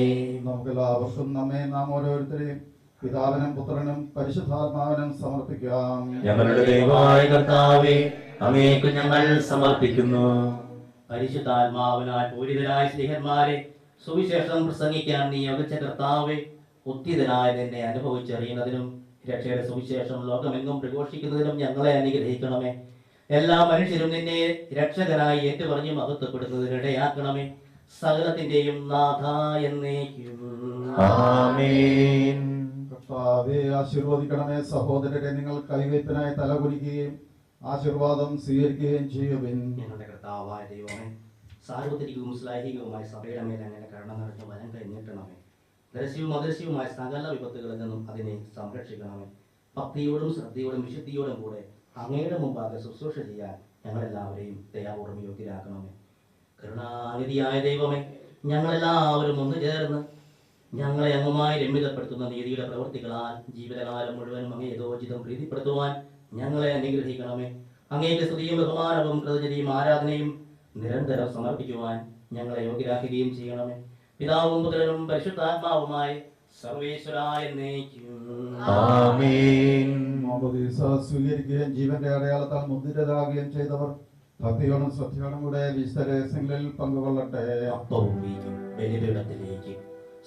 നമുക്കെല്ലാവർക്കും നാം ഓരോരുത്തരെയും പിതാവിനും പുത്രനും പരിശുദ്ധാത്മാവിനും സമർപ്പിക്കാം. ഞങ്ങളുടെ ദൈവമായ കർത്താവേ, അങ്ങേക്ക് ഞങ്ങൾ സമർപ്പിക്കുന്നു. പരിശുദ്ധാത്മാവിനാൽ പൂരിതരായ സ്നേഹന്മാരെ സുവിശേഷം പ്രസംഗിക്കാൻ നിയോഗിച്ച കർത്താവെ, ഉത്തിതനായ നിന്നെ അനുഭവിച്ചറിയുന്നതിനും രക്ഷയുടെ സുവിശേഷം ലോകമെങ്ങും പ്രഘോഷിക്കുന്നതിനും ഞങ്ങളെ അനുഗ്രഹിക്കണമേ. എല്ലാ മനുഷ്യരും നിന്നെ രക്ഷകനായി ഏറ്റുപറഞ്ഞ് മഹത്വപ്പെടുന്നതിനിടയാക്കണമേ. സകലത്തിന്റെയും നാഥ എന്നേക്കും ആമേൻ. കർത്താവേ, ആശീർവദിക്കണമേ. സഹോദരരെ, നിങ്ങൾ കൈവയ്പിനായി തലകുനിക്കുകയും ആശീർവാദം സ്വീകരിക്കുകയും ചെയ്യുവിൻ. ഞങ്ങളുടെ കർത്താവായ ദൈവമേ, സാർവത്രികവും ശ്ലൈഹികവുമായ സഭയുടെ മേൽ അങ്ങനെ കരുണ നിറഞ്ഞ വരം കഴിഞ്ഞിട്ടണമേ. ദൃശ്യവും അദൃശ്യവുമായ സകല വിപത്തുകളിൽ നിന്നും അതിനെ സംരക്ഷിക്കണമേ. ഭക്തിയോടും ശ്രദ്ധയോടും വിശുദ്ധിയോടും കൂടെ അങ്ങയുടെ മുമ്പാകെ ശുശ്രൂഷ ചെയ്യാൻ ഞങ്ങളെല്ലാവരെയും ദയാപൂർവ്വം യോഗ്യരാക്കണമേ. കരുണാനിധിയായ ദൈവമേ, ഞങ്ങളെല്ലാവരും ഒന്നു ചേർന്ന് ഞങ്ങളെ അങ്ങുമായി രമ്യതപ്പെടുത്തുന്ന നീതിയുടെ പ്രവൃത്തികളാൽ ജീവിതകാലം മുഴുവനും അങ്ങേ യഥോചിതം പ്രീതിപ്പെടുത്തുവാൻ ഞങ്ങളെ അനുഗ്രഹിക്കണമേ. അങ്ങേക്ക് സ്തുതിയും ബഹുമാനവും കൃതജ്ഞതയും ആരാധനയും നിരന്തരം സമർപ്പിക്കുവാൻ ഞങ്ങളെ യോഗ്യരാക്കുകയും ചെയ്യണമേ. പിതാവും പുത്രനും പരിശുദ്ധാത്മാവുമായി സർവേശ്വരായ എന്നേക്കും ആമേൻ. മാമോദീസ സ്വീകരിക്കുകയും ജീവന്റെ അടയാളത്താൽ മുദ്രിതരാകുകയും ചെയ്തവർ ഭക്തിയോടും ശ്രദ്ധയോടും കൂടെ വിശുദ്ധ രഹസ്യങ്ങളിൽ പങ്കുകൊള്ളട്ടെ. അപ്പവും വീഞ്ഞും ബലിപീഠത്തിലേക്ക്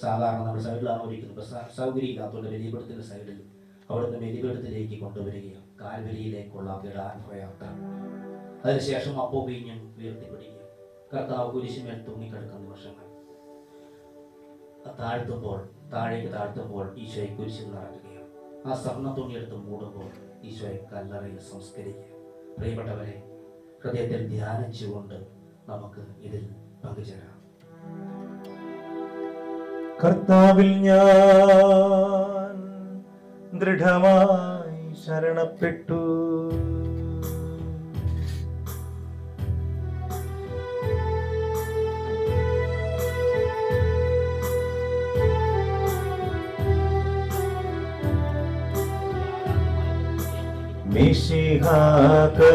സാധാരണ നമ്മൾ സൈഡിലാണ് ഒരിക്കുന്നത്. സൗകര്യമില്ലാത്തതുകൊണ്ട് ബലിപീഠത്തിന്റെ സൈഡിൽ അവിടുന്ന് ബലിപീഠത്തിലേക്ക് കൊണ്ടുവരികയും കാൽവരിയിലേക്കുള്ള യാത്ര. അതിനുശേഷം അപ്പവും വീഞ്ഞും ഉയർത്തിപ്പിടിക്കുക. കർത്താവ് കുരിശിന്മേൽ തൂങ്ങിക്കിടക്കുന്ന നിമിഷങ്ങൾ താഴേക്ക് താഴ്ത്തുമ്പോൾ ഈശോയെ കുരിശിൽ നടക്കുകയും ആ സ്വർണ്ണ തുണിയെടുത്ത് മൂടുമ്പോൾ ഈശോയെ കല്ലറയിൽ സംസ്കരിക്കുക. പ്രിയപ്പെട്ടവരെ, ഹൃദയത്തിൽ ധ്യാനിച്ചുകൊണ്ട് നമുക്ക് ഇതിൽ പങ്കുചേരാം. കർത്താവിൽ ഞാൻ ദൃഢമായി ശരണപ്പെട്ടു.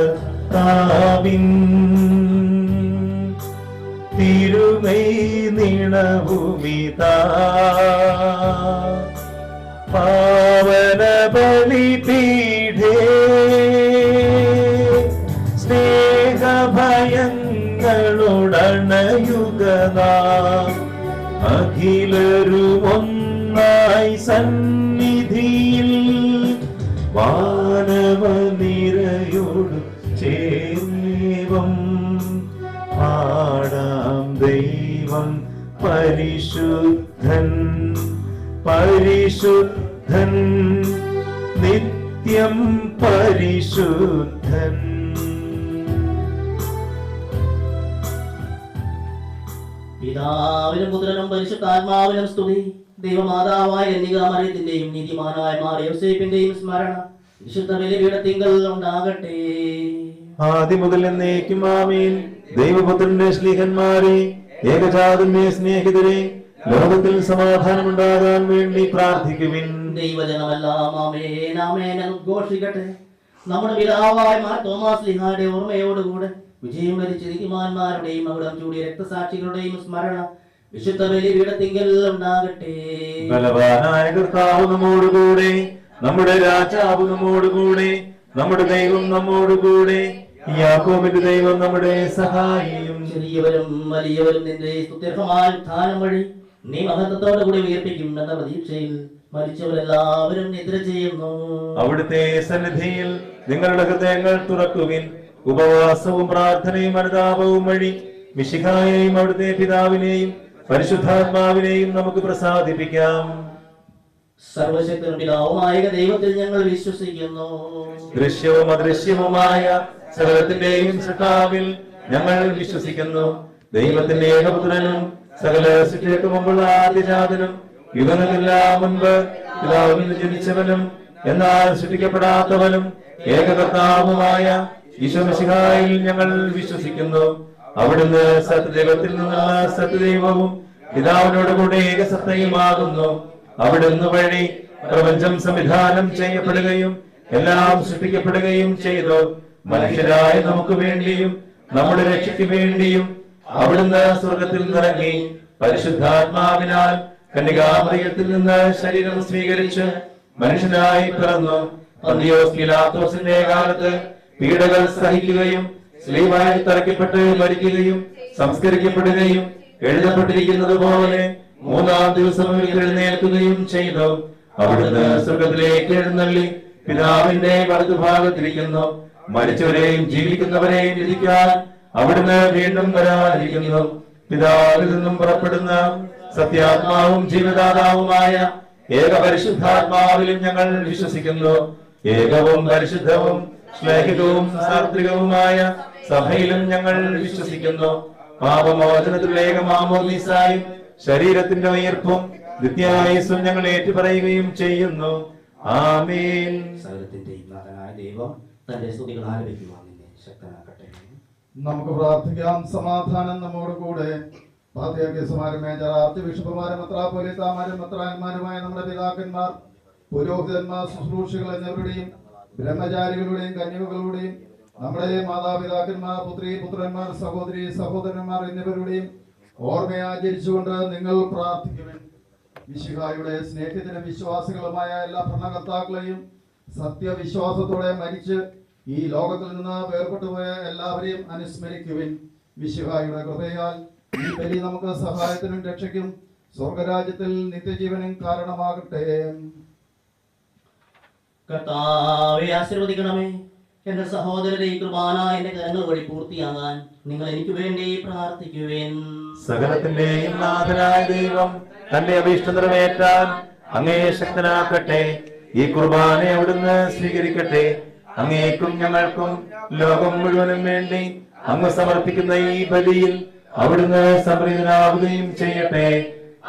മിശിഹാകർത്താവിൻ തിരുമൈ നിണവുമിതാ പാവന ബലിപീഠേ സ്നേഹഭയങ്ങളുടണയുഗനാം അഖിലരും ഒന്നായി സന്നിധിയിൽ വാനവനിരയോട് ചേർന്നേവം പാടാം. ദൈവം പരിശുദ്ധൻ പരിശുദ്ധൻ നിത്യം പരിശുദ്ധൻ. പിതാവിനും പുത്രനും പരിശുദ്ധാത്മാവിനും സ്തുതി. ദൈവമാതാവായ കന്യകാമറിയത്തിന്റെയും നീതിമാനായ മാർ യോസേപ്പിന്റെയും സ്മരണ വിശുദ്ധ ബലിപീഠത്തിങ്കൽ ഉണ്ടാകട്ടെ. ആദ്യം മുതൽ എന്നേക്കും ആമേൻ. ദൈവപുത്രന്റെ ശ്ലീഹന്മാരെ, ഏകജാതന്റെ സ്നേഹിതരെ, ലോകത്തിൽ സമാധാനമുണ്ടാകാൻ വേണ്ടി പ്രാർത്ഥിക്കുവിൻ. ദൈവജനമെല്ലാം ആമേൻ ആമേൻ എന്ന് ഉദ്ഘോഷിക്കട്ടെ. നമ്മുടെ പിതാവായ മാർ തോമാസ് ശ്ലീഹായുടെ ഓർമ്മയോടുകൂടെ വിജയം വരിച്ച നീതിമാന്മാരുടെയും അവിടം ചൂടിയ രക്തസാക്ഷികളുടെയും സ്മരണ വിശുദ്ധ ബലിപീഠത്തിങ്കൽ ഉണ്ടാകട്ടെ. ബലവാനായ കർത്താവ് നമ്മോടുകൂടെ, നമ്മുടെ രാജാവ് നമ്മോടുകൂടെ, നമ്മുടെ ദൈവം നമ്മോടുകൂടെ. യാക്കോബിന്റെ ദൈവം നമ്മുടെ സഹായിയും. ചെറിയവരും വലിയവരും നിന്റെ സ്തുത്യർഹമായ ഉത്ഥാനം വഴി നീ മഹത്വത്തോടു കൂടി ഉയർപ്പിക്കും എന്ന പ്രതീക്ഷയിൽ മരിച്ചവരെല്ലാവരും നിദ്ര ചെയ്യുന്നു. അവിടുത്തെ സന്നിധിയിൽ നിങ്ങളുടെ ഹൃദയങ്ങൾ തുറക്കുവിൻ. ഉപവാസവും പ്രാർത്ഥനയും അനുതാപവും വഴി മിശിഹായെയും അവിടുത്തെ പിതാവിനെയും പരിശുദ്ധാത്മാവിനെയും നമുക്ക് പ്രസാദിപ്പിക്കാം. സർവശക്തനും പിതാവുമായ ദൈവത്തിൽ ഞങ്ങൾ വിശ്വസിക്കുന്നു. ദൃശ്യവും അദൃശ്യവുമായ സകലത്തിന്റെയും സൃഷ്ടാവിൽ ഞങ്ങൾ വിശ്വസിക്കുന്നു. ദൈവത്തിന്റെ ഏകപുത്രനും സകല സൃഷ്ടികൾക്ക് മുമ്പുള്ള ആദ്യജാതനും യുഗങ്ങളെല്ലാം മുൻപ് പിതാവിൽ നിന്ന് ജനിച്ചവനും എന്നാൽ സൃഷ്ടിക്കപ്പെടാത്തവനും ഏകകർത്താവുമായ ഈശോ മിശിഹായിൽ ഞങ്ങൾ വിശ്വസിക്കുന്നു. അവിടുന്ന് സത്യദൈവത്തിൽ നിന്നുള്ള സത്യദൈവവും പിതാവിനോട് കൂടെ ഏകസത്തയുമാകുന്നു. അവിടുന്ന് വഴി പ്രപഞ്ചം സംവിധാനം ചെയ്യപ്പെടുകയും എല്ലാം സൃഷ്ടിക്കപ്പെടുകയും ചെയ്തു. മനുഷ്യരായ നമുക്ക് വേണ്ടിയും നമ്മുടെ രക്ഷയ്ക്ക് വേണ്ടിയും അവിടുന്ന് സ്വർഗത്തിൽ നിറങ്ങി പരിശുദ്ധാത്മാവിനാൽ കന്യകാമറിയത്തിൽ നിന്ന് ശരീരം സ്വീകരിച്ച് മനുഷ്യനായി പിറന്നു. പന്തിയോസ് പീലാത്തോസിന്റെ കാലത്ത് പീഡകൾ സഹിക്കുകയും സ്ലീവായി തറയ്ക്കപ്പെട്ട് മരിക്കുകയും സംസ്കരിക്കപ്പെടുകയും എഴുതപ്പെട്ടിരിക്കുന്നത് പോലെ മൂന്നാം ദിവസം എഴുന്നേൽക്കുകയും ചെയ്തു. അവിടുന്ന് സ്വർഗത്തിലേക്ക് എഴുന്നള്ളി പിതാവിന്റെ വലതുഭാഗത്തിരിക്കുന്നു. മരിച്ചവരെയും ജീവിക്കുന്നവരെയും വിധിക്കാൻ അവിടുന്ന് വീണ്ടും വരാനിരിക്കുന്നു. പിതാവിൽ നിന്നും പുറപ്പെടുന്ന സത്യാത്മാവും ജീവദാതാവുമായ ഏക പരിശുദ്ധാത്മാവിലും ഞങ്ങൾ വിശ്വസിക്കുന്നു. ഏകവും പരിശുദ്ധവും ശ്ലേഹികവും സാർവത്രികവുമായ സഭയിലും ഞങ്ങൾ വിശ്വസിക്കുന്നു. പാപമോചനത്തിലുള്ള ഏക മാമോദീസായും ശരീരത്തിന്റെ ഉയർപ്പും നിത്യായുസ്സും ഞങ്ങൾ ഏറ്റുപറയുകയും ചെയ്യുന്നു. ആമേൻ. സകലത്തിന്റെയും നാഥനായ ദൈവം തന്റെ സ്തുതികൾ ആലപിക്കുവാൻ നിന്നെ ശക്തനാക്കട്ടെ. നമുക്ക് പ്രാർത്ഥിക്കാം. സമാധാനം നമ്മോട് കൂടെ. പാത്രിയാർക്കീസുമാരും മേജർ ആർച്ച് ബിഷപ്പുമാരും മെത്രാപ്പൊലീത്താമാരും മെത്രാന്മാരുമായ നമ്മുടെ പിതാക്കന്മാർ, പുരോഹിതന്മാർ, ശുശ്രൂഷികൾ എന്നിവരുടെയും ബ്രഹ്മചാരികളുടെയും കന്യകകളുടെയും നമ്മുടെ മാതാപിതാക്കന്മാർ, പുത്രി പുത്രന്മാർ, സഹോദരി സഹോദരന്മാർ എന്നിവരുടെയും ഓർമ്മയാചരിച്ചുകൊണ്ട് നിങ്ങൾ പ്രാർത്ഥിക്കുവാൻ മിശിഹായുടെ സ്നേഹത്തിനും വിശ്വാസികളുമായ എല്ലാ ഭരണകർത്താക്കളെയും സത്യവിശ്വാസത്തോടെ മരിച്ച് ഈ ലോകത്തിൽ നിന്ന് വേർപെട്ടുപോയ എല്ലാവരെയും അനുസ്മരിക്കുവിൻ. മിശിഹായുടെ കൃപയാൽ ഈ ബലി നമുക്ക് സഹായത്തിനും രക്ഷയ്ക്കും സ്വർഗരാജ്യത്തിൽ നിത്യജീവനും കാരണമാകട്ടെ. കർത്താവെ ആശീർവദിക്കണമേ. എന്റെ സഹോദരരെ, ഈ കുർബാന എന്റെ കരങ്ങൾ വഴി പൂർത്തിയാകാൻ നിങ്ങൾ എനിക്ക് വേണ്ടി പ്രാർത്ഥിക്കുവേൻ. സകലത്തിന്റെയും നാഥനായ ദൈവം തന്റെ അഭീഷ്ടം നിറവേറ്റാൻ അങ്ങേ ശക്തനാക്കട്ടെ. ഈ കുർബാന അവിടുന്ന് സ്വീകരിക്കട്ടെ. അങ്ങേക്കും ഞങ്ങൾക്കും ലോകം മുഴുവനും വേണ്ടി അങ്ങ് സമർപ്പിക്കുന്ന ഈ ബലിയിൽ അവിടുന്ന് സംപ്രീതനാവുകയും ചെയ്യട്ടെ.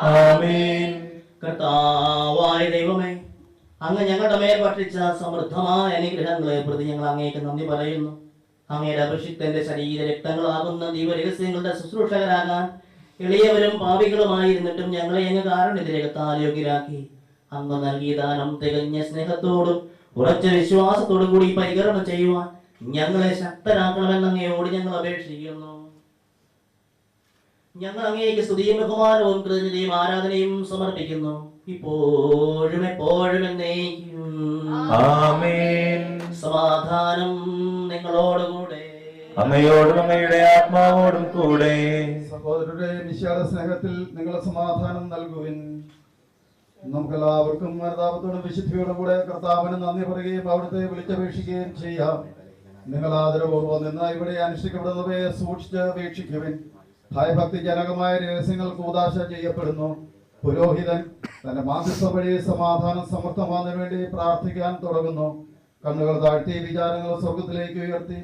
ആമേൻ. കർത്താവായ ദൈവമേ, അങ്ങ് ഞങ്ങളുടെ മേൽ ഭക്ഷിച്ച സമൃദ്ധമായ അനുഗ്രഹങ്ങളെ പ്രതി ഞങ്ങൾ അങ്ങേക്ക് നന്ദി പറയുന്നു. അങ്ങയുടെ അഭിഷിക്തന്റെ ശരീര രക്തങ്ങളാകുന്ന ദൈവരഹസ്യങ്ങളുടെ ശുശ്രൂഷകരാകാൻ എളിയവരും പാപികളുമായിരുന്നിട്ടും ഞങ്ങളെ അങ്ങ് കാരുണ്യത്തിരകത്താൽ യോഗ്യരാക്കി. അങ്ങ് നൽകിയ ദാനം തികഞ്ഞ സ്നേഹത്തോടും ഉറച്ച വിശ്വാസത്തോടും കൂടി പരികരണം ചെയ്യുവാൻ ഞങ്ങളെ ശക്തരാക്കണമെന്ന് അങ്ങയോട് ഞങ്ങൾ അപേക്ഷിക്കുന്നു. ഞങ്ങൾ അങ്ങേക്ക് സ്തുതിയും ബഹുമാനവും കൃതജ്ഞതയും ആരാധനയും സമർപ്പിക്കുന്നു, ഇപ്പോഴും എപ്പോഴും എന്നേക്കും. ആമേൻ. സമാധാനം നിങ്ങളോടുകൂടെ. അങ്ങയോടും അങ്ങയുടെ ആത്മാവോടും കൂടെ. സഹോദരരുടെ നിശ്ചാത സ്നേഹത്തിൽ നിങ്ങൾ സമാധാനം നൽകുവിൻ. നമുക്കെല്ലാവർക്കും മനതാപത്തോടും വിശുദ്ധിയോടും കൂടെ കർത്താവിന് നന്ദി പറയുകയും അവിടുത്തെ വിളിച്ചപേക്ഷിക്കുകയും ചെയ്യാം. നിങ്ങൾ ആദരപൂർവ്വം നിന്ന് ഇവിടെ അനുഷ്ഠിക്കപ്പെടുന്നവയെ സൂക്ഷിച്ച് വീക്ഷിക്കുവിൻ. ഭയഭക്തിജനകമായ രഹസ്യങ്ങൾ കൂദാശ ചെയ്യപ്പെടുന്നു. പുരോഹിതൻ തന്റെ മാധ്യസ്ഥ വഴി സമാധാനം സമർത്ഥമാകുന്നതിന് വേണ്ടി പ്രാർത്ഥിക്കാൻ തുടങ്ങുന്നു. കണ്ണുകൾ താഴ്ത്തി വിചാരങ്ങൾ സ്വർഗത്തിലേക്ക് ഉയർത്തി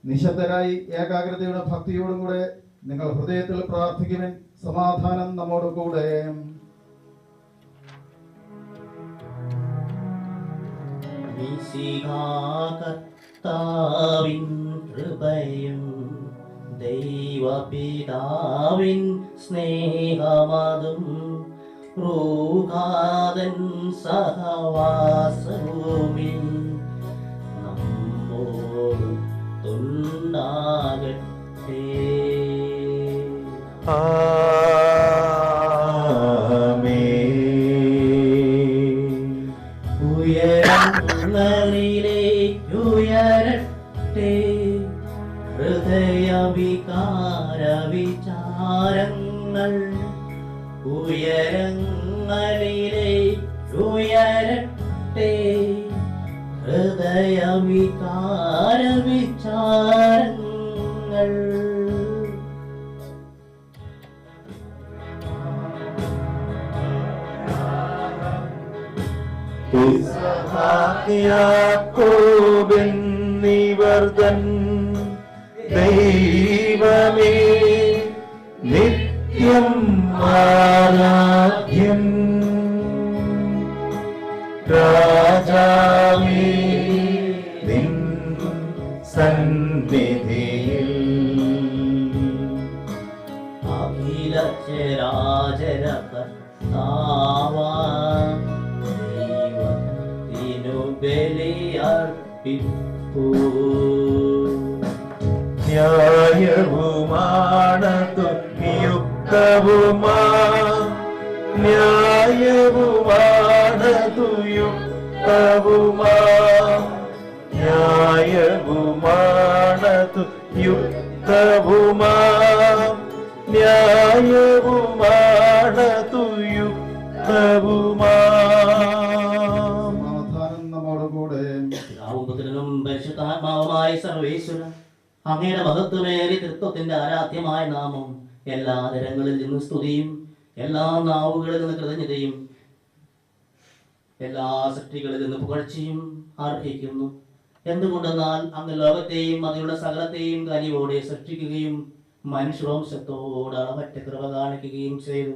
നിശബ്ദരായി ഏകാഗ്രതയുടെ ഭക്തിയോടും കൂടെ നിങ്ങൾ ഹൃദയത്തിൽ പ്രാർത്ഥിക്കുവിൻ. സമാധാനം നമ്മോട് കൂടെ. കർത്താവിൻ കൃപയും ദൈവപിതാവിൻ സ്നേഹമതും റൂഹാദൻ സഹവാസവുമി നമ്മോട് തുണ്ടാകട്ടെ. ഉയരങ്ങളിലേക്കുയരട്ടെ ഹൃദയവികാര വിചാരങ്ങൾ. ഉയരങ്ങളിലേക്കുയരട്ടെ ഹൃദയവികാര വിചാരങ്ങൾ. യാക്കോബെന്നിവർതൻ ദൈവമേ നിത്യം ആരാധ്യൻ. രാജാവേ നിൻ സന്നിധിയിൽ അഖില ചരാചര കർത്താവാം ദൈവത്തിനു ബലിയർപ്പിപ്പൂ. ന്യായവുമാണതു യുക്തവുമാ ന്യായവുമാണതു യുക്തവുമാ ന്യായവുമാണതു യുക്തവുമാ ന്യായവുമാണതു യുക്തവുമാ. സമാധാനം നമ്മോട് കൂടെ. പിതാവും പരിശുദ്ധാത്മാവുമായ സർവേശ്വരൻ, അങ്ങയുടെ മഹത്വമേറിയ തൃത്വത്തിന്റെ ആരാധ്യമായ നാമം എല്ലാ തരങ്ങളിൽ നിന്ന് സ്തുതിയും എല്ലാ നാവുകളിൽ നിന്ന് കൃതജ്ഞതയും എല്ലാ സൃഷ്ടികളിൽ നിന്ന് പുകഴ്ചയും അർഹിക്കുന്നു. എന്തുകൊണ്ടെന്നാൽ അങ്ങ് ലോകത്തെയും അതിലുള്ള സകലത്തെയും കനിവോടെ സൃഷ്ടിക്കുകയും മനുഷ്യവംശത്തോട് അളവറ്റ കൃപ കാണിക്കുകയും ചെയ്തു.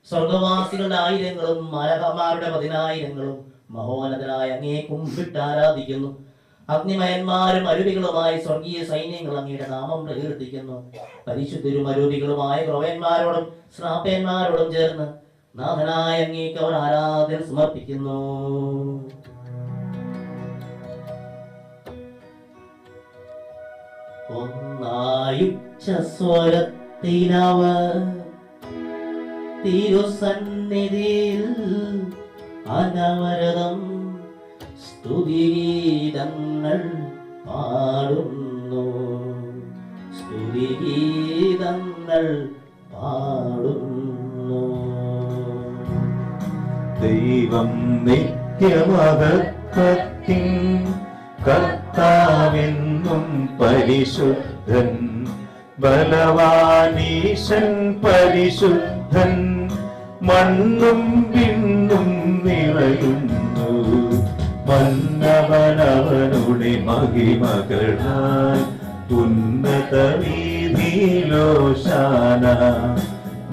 സ്വർഗവാസികളുടെ ആയിരങ്ങളും മാലകമാരുടെ 10,000ങ്ങളും മഹോന്നതനായ അങ്ങയെ കുമ്പിട്ട് ആരാധിക്കുന്നു. അഗ്നിമയന്മാരും അരുവികളുമായി സ്വർഗീയ സൈന്യങ്ങൾ അങ്ങയുടെ നാമം പ്രകീർത്തിക്കുന്നു. പരിശുദ്ധരും അരൂപികളുമായ ക്രോവന്മാരോടും ശ്രാപ്പന്മാരോടും ചേർന്ന് നാഥനായ അങ്ങേക്ക് അവർ ആരാധന സമർപ്പിക്കുന്നു. ഒന്നായുച്ചസ്വരത്തിലവർ തിരുസന്നിധിയിൽ അനവരതം സ്തുതിഗീതങ്ങൾ പാടുന്നു. സ്തുതിഗീതങ്ങൾ പാടുന്നു. ദൈവം നിത്യമഹത്വത്തിൻ കർത്താവെന്നും പരിശുദ്ധൻ, ബലവാനീശൻ പരിശുദ്ധൻ, മണ്ണും വിണ്ണും നിറയുന്നു. മന്നവനവനുടെ മഹിമകളാൽ ഉന്നത വീതിയിലോശാന.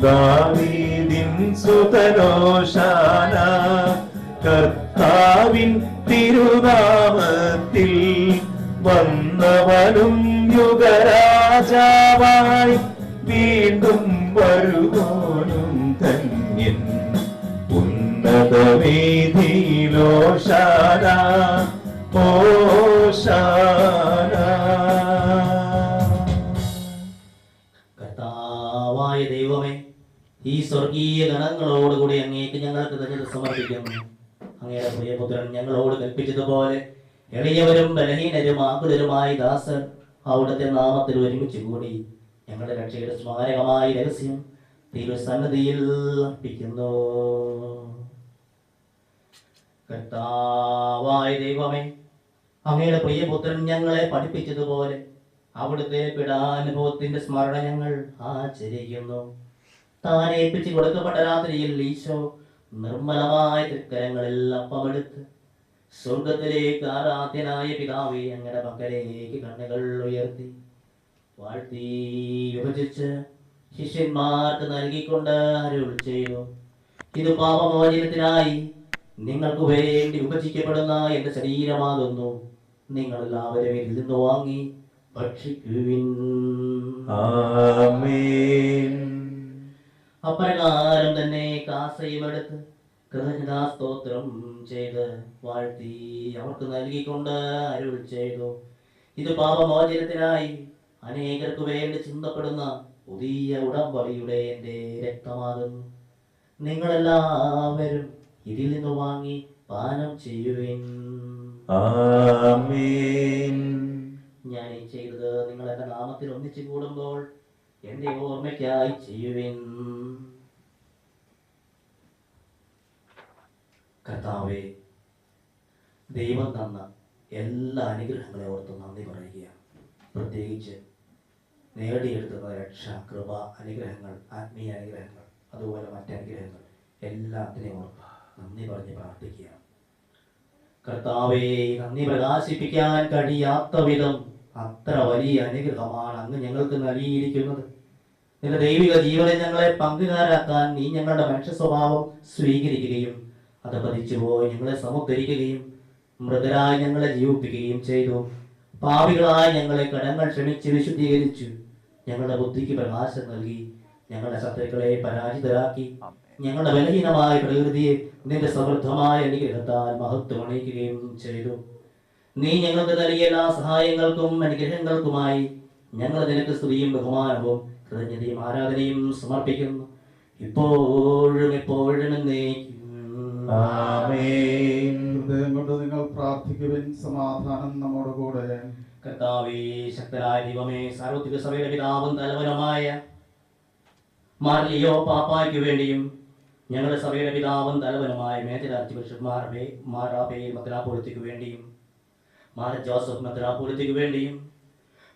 ദാവീദിൻ സുതനോശാന. കർത്താവിൻ തിരുനാമത്തിൽ വന്നവനും യുഗരാജാവായി വീണ്ടും വരുവോനും ധന്യൻ. ഉന്നത വീതിയിലോശാന ഓശാന. കർത്താവായ ദൈവമേ, ഈ സ്വർഗീയ ഗണങ്ങളോടുകൂടി അങ്ങേക്ക് ഞങ്ങൾ കൃതജ്ഞത സമർപ്പിക്കുന്നു. അങ്ങയുടെ പ്രിയപുത്രൻ ഞങ്ങളോട് കൽപ്പിച്ചതുപോലെ എളിയവരും ബലഹീനരും ആകുലരുമായി ദാസർ അവിടുത്തെ നാമത്തിൽ ഒരുമിച്ച് കൂടി ഞങ്ങളുടെ രക്ഷയുടെ സ്മാരകമായ രഹസ്യം തിരുസന്നിധിയിൽ അർപ്പിക്കുന്നു. കർത്താവായ ദൈവമേ, അങ്ങയുടെ പ്രിയപുത്രൻ ഞങ്ങളെ പഠിപ്പിച്ചതുപോലെ അവിടുത്തെ പീഡാനുഭവത്തിന്റെ സ്മരണ ഞങ്ങൾ ആചരിക്കുന്നു. താൻ ഏൽപ്പിച്ച് കൊടുക്കപ്പെട്ട രാത്രിയിൽ ഈശോ നിർമ്മലമായ തൃക്കരങ്ങളിൽ അപ്പമെടുത്ത് സ്വർഗത്തിലേക്ക് ആരാധ്യനായ പിതാവേ അങ്ങയുടെ പക്കലേക്ക് കണ്ണുകൾ ഉയർത്തി വാഴ്ത്തി വിഭജിച്ച് ശിഷ്യന്മാർക്ക് നൽകിക്കൊണ്ട് അരുൾ ചെയ്തു, ഇത് പാപമോചനത്തിനായി നിങ്ങൾക്ക് വേണ്ടി വിഭജിക്കപ്പെടുന്ന എന്റെ ശരീരമാകുന്നു. നിങ്ങൾ എല്ലാവരും ഇതിൽ നിന്ന് വാങ്ങി ഭക്ഷിക്കുവിൻ. ആമേൻ. അപ്രകാരം തന്നെ കാസയും എടുത്ത് കൃതജ്ഞതാസ്തോത്രം ചെയ്ത് വാഴ്ത്തി അവർക്ക് നൽകിക്കൊണ്ട് അരുൾ ചെയ്തു, ഇത് പാപമോചനത്തിനായി അനേകർക്ക് വേണ്ടി ചിന്തപ്പെടുന്ന പുതിയ ഉടമ്പടിയുടെ എൻ്റെ രക്തമാകുന്നു. നിങ്ങളെല്ലാവരും ഇതിൽ നിന്ന് വാങ്ങി പാനം ചെയ്യുവിൻ. ആമേൻ. ഞാൻ ഈ ചെയ്തത് നിങ്ങൾ എന്റെ നാമത്തിൽ ഒന്നിച്ചു കൂടുമ്പോൾ എന്റെ ഓർമ്മയ്ക്കായി ചെയ്യുവിൻ. കർത്താവേ, ദൈവം തന്ന എല്ലാ അനുഗ്രഹങ്ങളെ ഓർത്ത് നന്ദി പറയുകയാണ്. പ്രത്യേകിച്ച് നേടിയെടുത്തുന്ന രക്ഷ, കൃപ, അനുഗ്രഹങ്ങൾ, ആത്മീയ അനുഗ്രഹങ്ങൾ, അതുപോലെ മറ്റനുഗ്രഹങ്ങൾ എല്ലാത്തിനെയും ഓർത്ത് നന്ദി പറഞ്ഞ് പ്രാർത്ഥിക്കുകയാണ്. കർത്താവേ, നന്ദി പ്രകാശിപ്പിക്കാൻ കഴിയാത്ത വിധം അത്ര വലിയ അനുഗ്രഹമാണ് അങ്ങ് ഞങ്ങൾക്ക് നൽകിയിരിക്കുന്നത്. നിന്റെ ദൈവിക ജീവനെ ഞങ്ങളെ പങ്കുകാരാക്കാൻ നീ ഞങ്ങളുടെ മനുഷ്യ സ്വഭാവം സ്വീകരിക്കുകയും അത് പതിച്ചുപോയി ഞങ്ങളെ സമുദ്ധരിക്കുകയും മൃതരായി ഞങ്ങളെ ജീവിപ്പിക്കുകയും ചെയ്തു. പാപികളായി ഞങ്ങളെ കടങ്ങൾ ക്ഷമിച്ച് വിശുദ്ധീകരിച്ചു. ഞങ്ങളുടെ ബുദ്ധിക്ക് പ്രകാശം നൽകി. ഞങ്ങളുടെ ശത്രുക്കളെ പരാജിതരാക്കി. ഞങ്ങളുടെ ബലഹീനമായ പ്രകൃതിയെ നിന്റെ സമൃദ്ധമായ അനുഗ്രഹത്താൽ മഹത്വം അണിയിക്കുകയും ചെയ്തു. നീ ഞങ്ങൾക്ക് നൽകിയ എല്ലാ സഹായങ്ങൾക്കും അനുഗ്രഹങ്ങൾക്കുമായി ഞങ്ങൾ നിനക്ക് സ്തുതിയും ബഹുമാനവും കൃതജ്ഞതയും ആരാധനയും സമർപ്പിക്കുന്നു, ഇപ്പോഴും എപ്പോഴും എന്നേക്കും. ആമേൻ. ഹൃദയം കൊണ്ട് നിങ്ങൾ പ്രാർത്ഥിക്കുവിൻ. സമാധാനം നമ്മോട് കൂടെ. കർത്താവേ, ശക്തനായ ദൈവമേ, സാർവത്രിക സഭയുടെ പിതാവും തലവനുമായ മാർ ലിയോ പാപ്പായ്ക്ക് വേണ്ടിയും ഞങ്ങളുടെ സഭയുടെ പിതാവും തലവനുമായ major archbishop Mar Raphael മെത്രാപ്പോലിത്തയ്ക്ക് വേണ്ടിയും മാർ ജോസഫ് മെത്രാപ്പോലിത്തയ്ക്ക് വേണ്ടിയും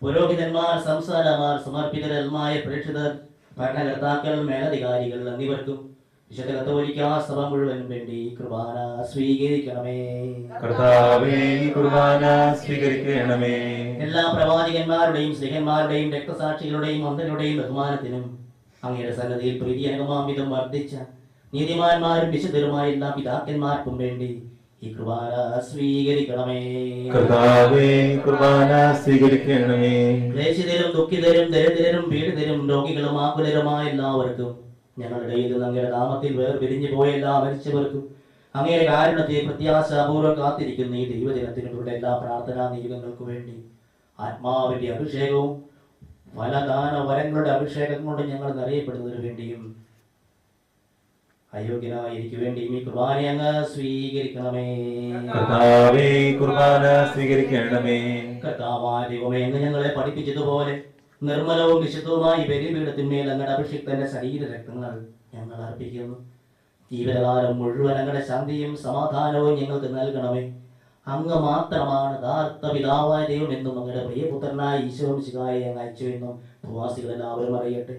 പുരോഹിതന്മാർ, സംസ്ഥാനമാർ, സമർപ്പിതരന്മായ പ്രേക്ഷിതർ, ഭരണകർത്താക്കൾ, മേലധികാരികൾ എന്നിവർക്കും വിശുദ്ധ കത്തോലിക്കാ സഭ മുഴുവൻ വേണ്ടി കുർബാന സ്വീകരിക്കണമേ. കർത്താവേ, കുർബാന സ്വീകരിക്കണമേ. എല്ലാ പ്രവാചകന്മാരുടെയും സ്നേഹന്മാരുടെയും രക്തസാക്ഷികളുടെയും അന്ധരുടെയും ബഹുമാനത്തിനും അങ്ങയുടെ സന്നദ്ധിയിൽ പ്രീതിയനകമാംവിധം വർദ്ധിച്ച നീതിമാന്മാരും വിശുദ്ധരുമായ എല്ലാ പിതാക്കന്മാർക്കും വേണ്ടി ഈ കുർബാന സ്വീകരിക്കണമേ. കർത്താവേ കുർബാന സ്വീകരിക്കണമേ. ക്ലേശിതരും ദുഃഖിതരും ദരിദ്രരും പീഡിതരും രോഗികളും ആകുലരുമായ എല്ലാവർക്കും ഞങ്ങളുടെ ഇത് അങ്ങയുടെ നാമത്തിൽ വേർപിരിഞ്ഞു പോയ എല്ലാ മരിച്ചവർക്കും അങ്ങയുടെ കാരുണ്യത്തെ പ്രത്യാശാപൂർവ്വം കാത്തിരിക്കുന്ന ഈ ദൈവജനത്തിനുള്ള എല്ലാ പ്രാർത്ഥനാ നിയോഗങ്ങൾക്കു വേണ്ടി ആത്മാവിന്റെ അഭിഷേകവും ഫലദാന വരങ്ങളുടെ അഭിഷേകം കൊണ്ട് ഞങ്ങൾ നിറയപ്പെടുന്നതിനു വേണ്ടിയും അയോഗ്യനായ എനിക്ക് വേണ്ടിയും ഈ കുർബാന അങ്ങ് സ്വീകരിക്കണമേ. കർത്താവേ കുർബാന സ്വീകരിക്കണമേ. കർത്താവായ ദൈവമേ, അങ്ങ് ഞങ്ങളെ പഠിപ്പിച്ചതുപോലെ നിർമ്മലവും വിശുദ്ധവുമായി ബലിപീഠത്തിന്മേൽ അങ്ങയുടെ അഭിഷിക്തന്റെ ശരീര രക്തങ്ങൾ ഞങ്ങൾ അർപ്പിക്കുന്നു. ജീവനകാലം മുഴുവൻ അങ്ങയുടെ ശാന്തിയും സമാധാനവും ഞങ്ങൾക്ക് നൽകണമേ. അങ്ങ് മാത്രമാണ് യഥാർത്ഥ പിതാവായ ദൈവം എന്നും അങ്ങയുടെ പ്രിയപുത്രനായ ഈശോ മിശിഹായെ അങ്ങ് അയച്ചു എന്നും ഭൂവാസികൾ എല്ലാവരും അറിയട്ടെ.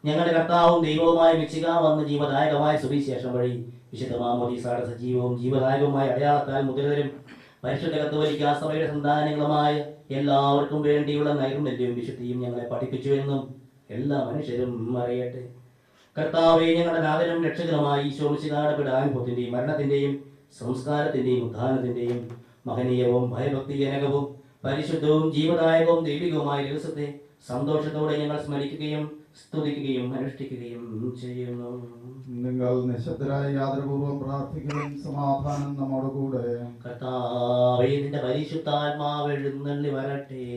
ഞങ്ങളുടെ കർത്താവും ദൈവവുമായ മിശിഹാ വന്ന ജീവദായകമായ സുവിശേഷം വഴി വിശുദ്ധ മാമോദീസയുടെ സജീവവും ജീവദായകവുമായ അടയാളത്താൽ മുദ്രിതരും പരിശുദ്ധ കത്തോലിക്കാ സഭയുടെ സന്താനങ്ങളുമായ എല്ലാവർക്കും വേണ്ടിയുള്ള നൈർമല്യവും വിശുദ്ധിയും ഞങ്ങളെ പഠിപ്പിച്ചുവെന്നും എല്ലാ മനുഷ്യരും അറിയട്ടെ. കർത്താവേ, ഞങ്ങളുടെ നാഥനും രക്ഷകനുമായി ഈശോ മിശിഹായുടെ പീഡാനുഭവത്തിന്റെയും മരണത്തിന്റെയും സംസ്കാരത്തിന്റെയും ഉദ്ധാനത്തിന്റെയും മഹനീയവും ഭയഭക്തിജനകവും പരിശുദ്ധവും ജീവദായകവും ദൈവികവുമായ ദിവസത്തെ സന്തോഷത്തോടെ ഞങ്ങൾ സ്മരിക്കുകയും സ്തുതിക്കുകയും അനുഷ്ഠിക്കുകയും ചെയ്യുന്നു. നിങ്ങൾ നിശബ്ദരായി യാതൊരുപൂർവ്വം പ്രാർത്ഥിക്കുകയും സമാധാനം നമ്മോട് കൂടെ. കർത്താവേ, നിന്റെ പരിശുദ്ധാത്മാവ് എഴുന്നള്ളി വരട്ടെ.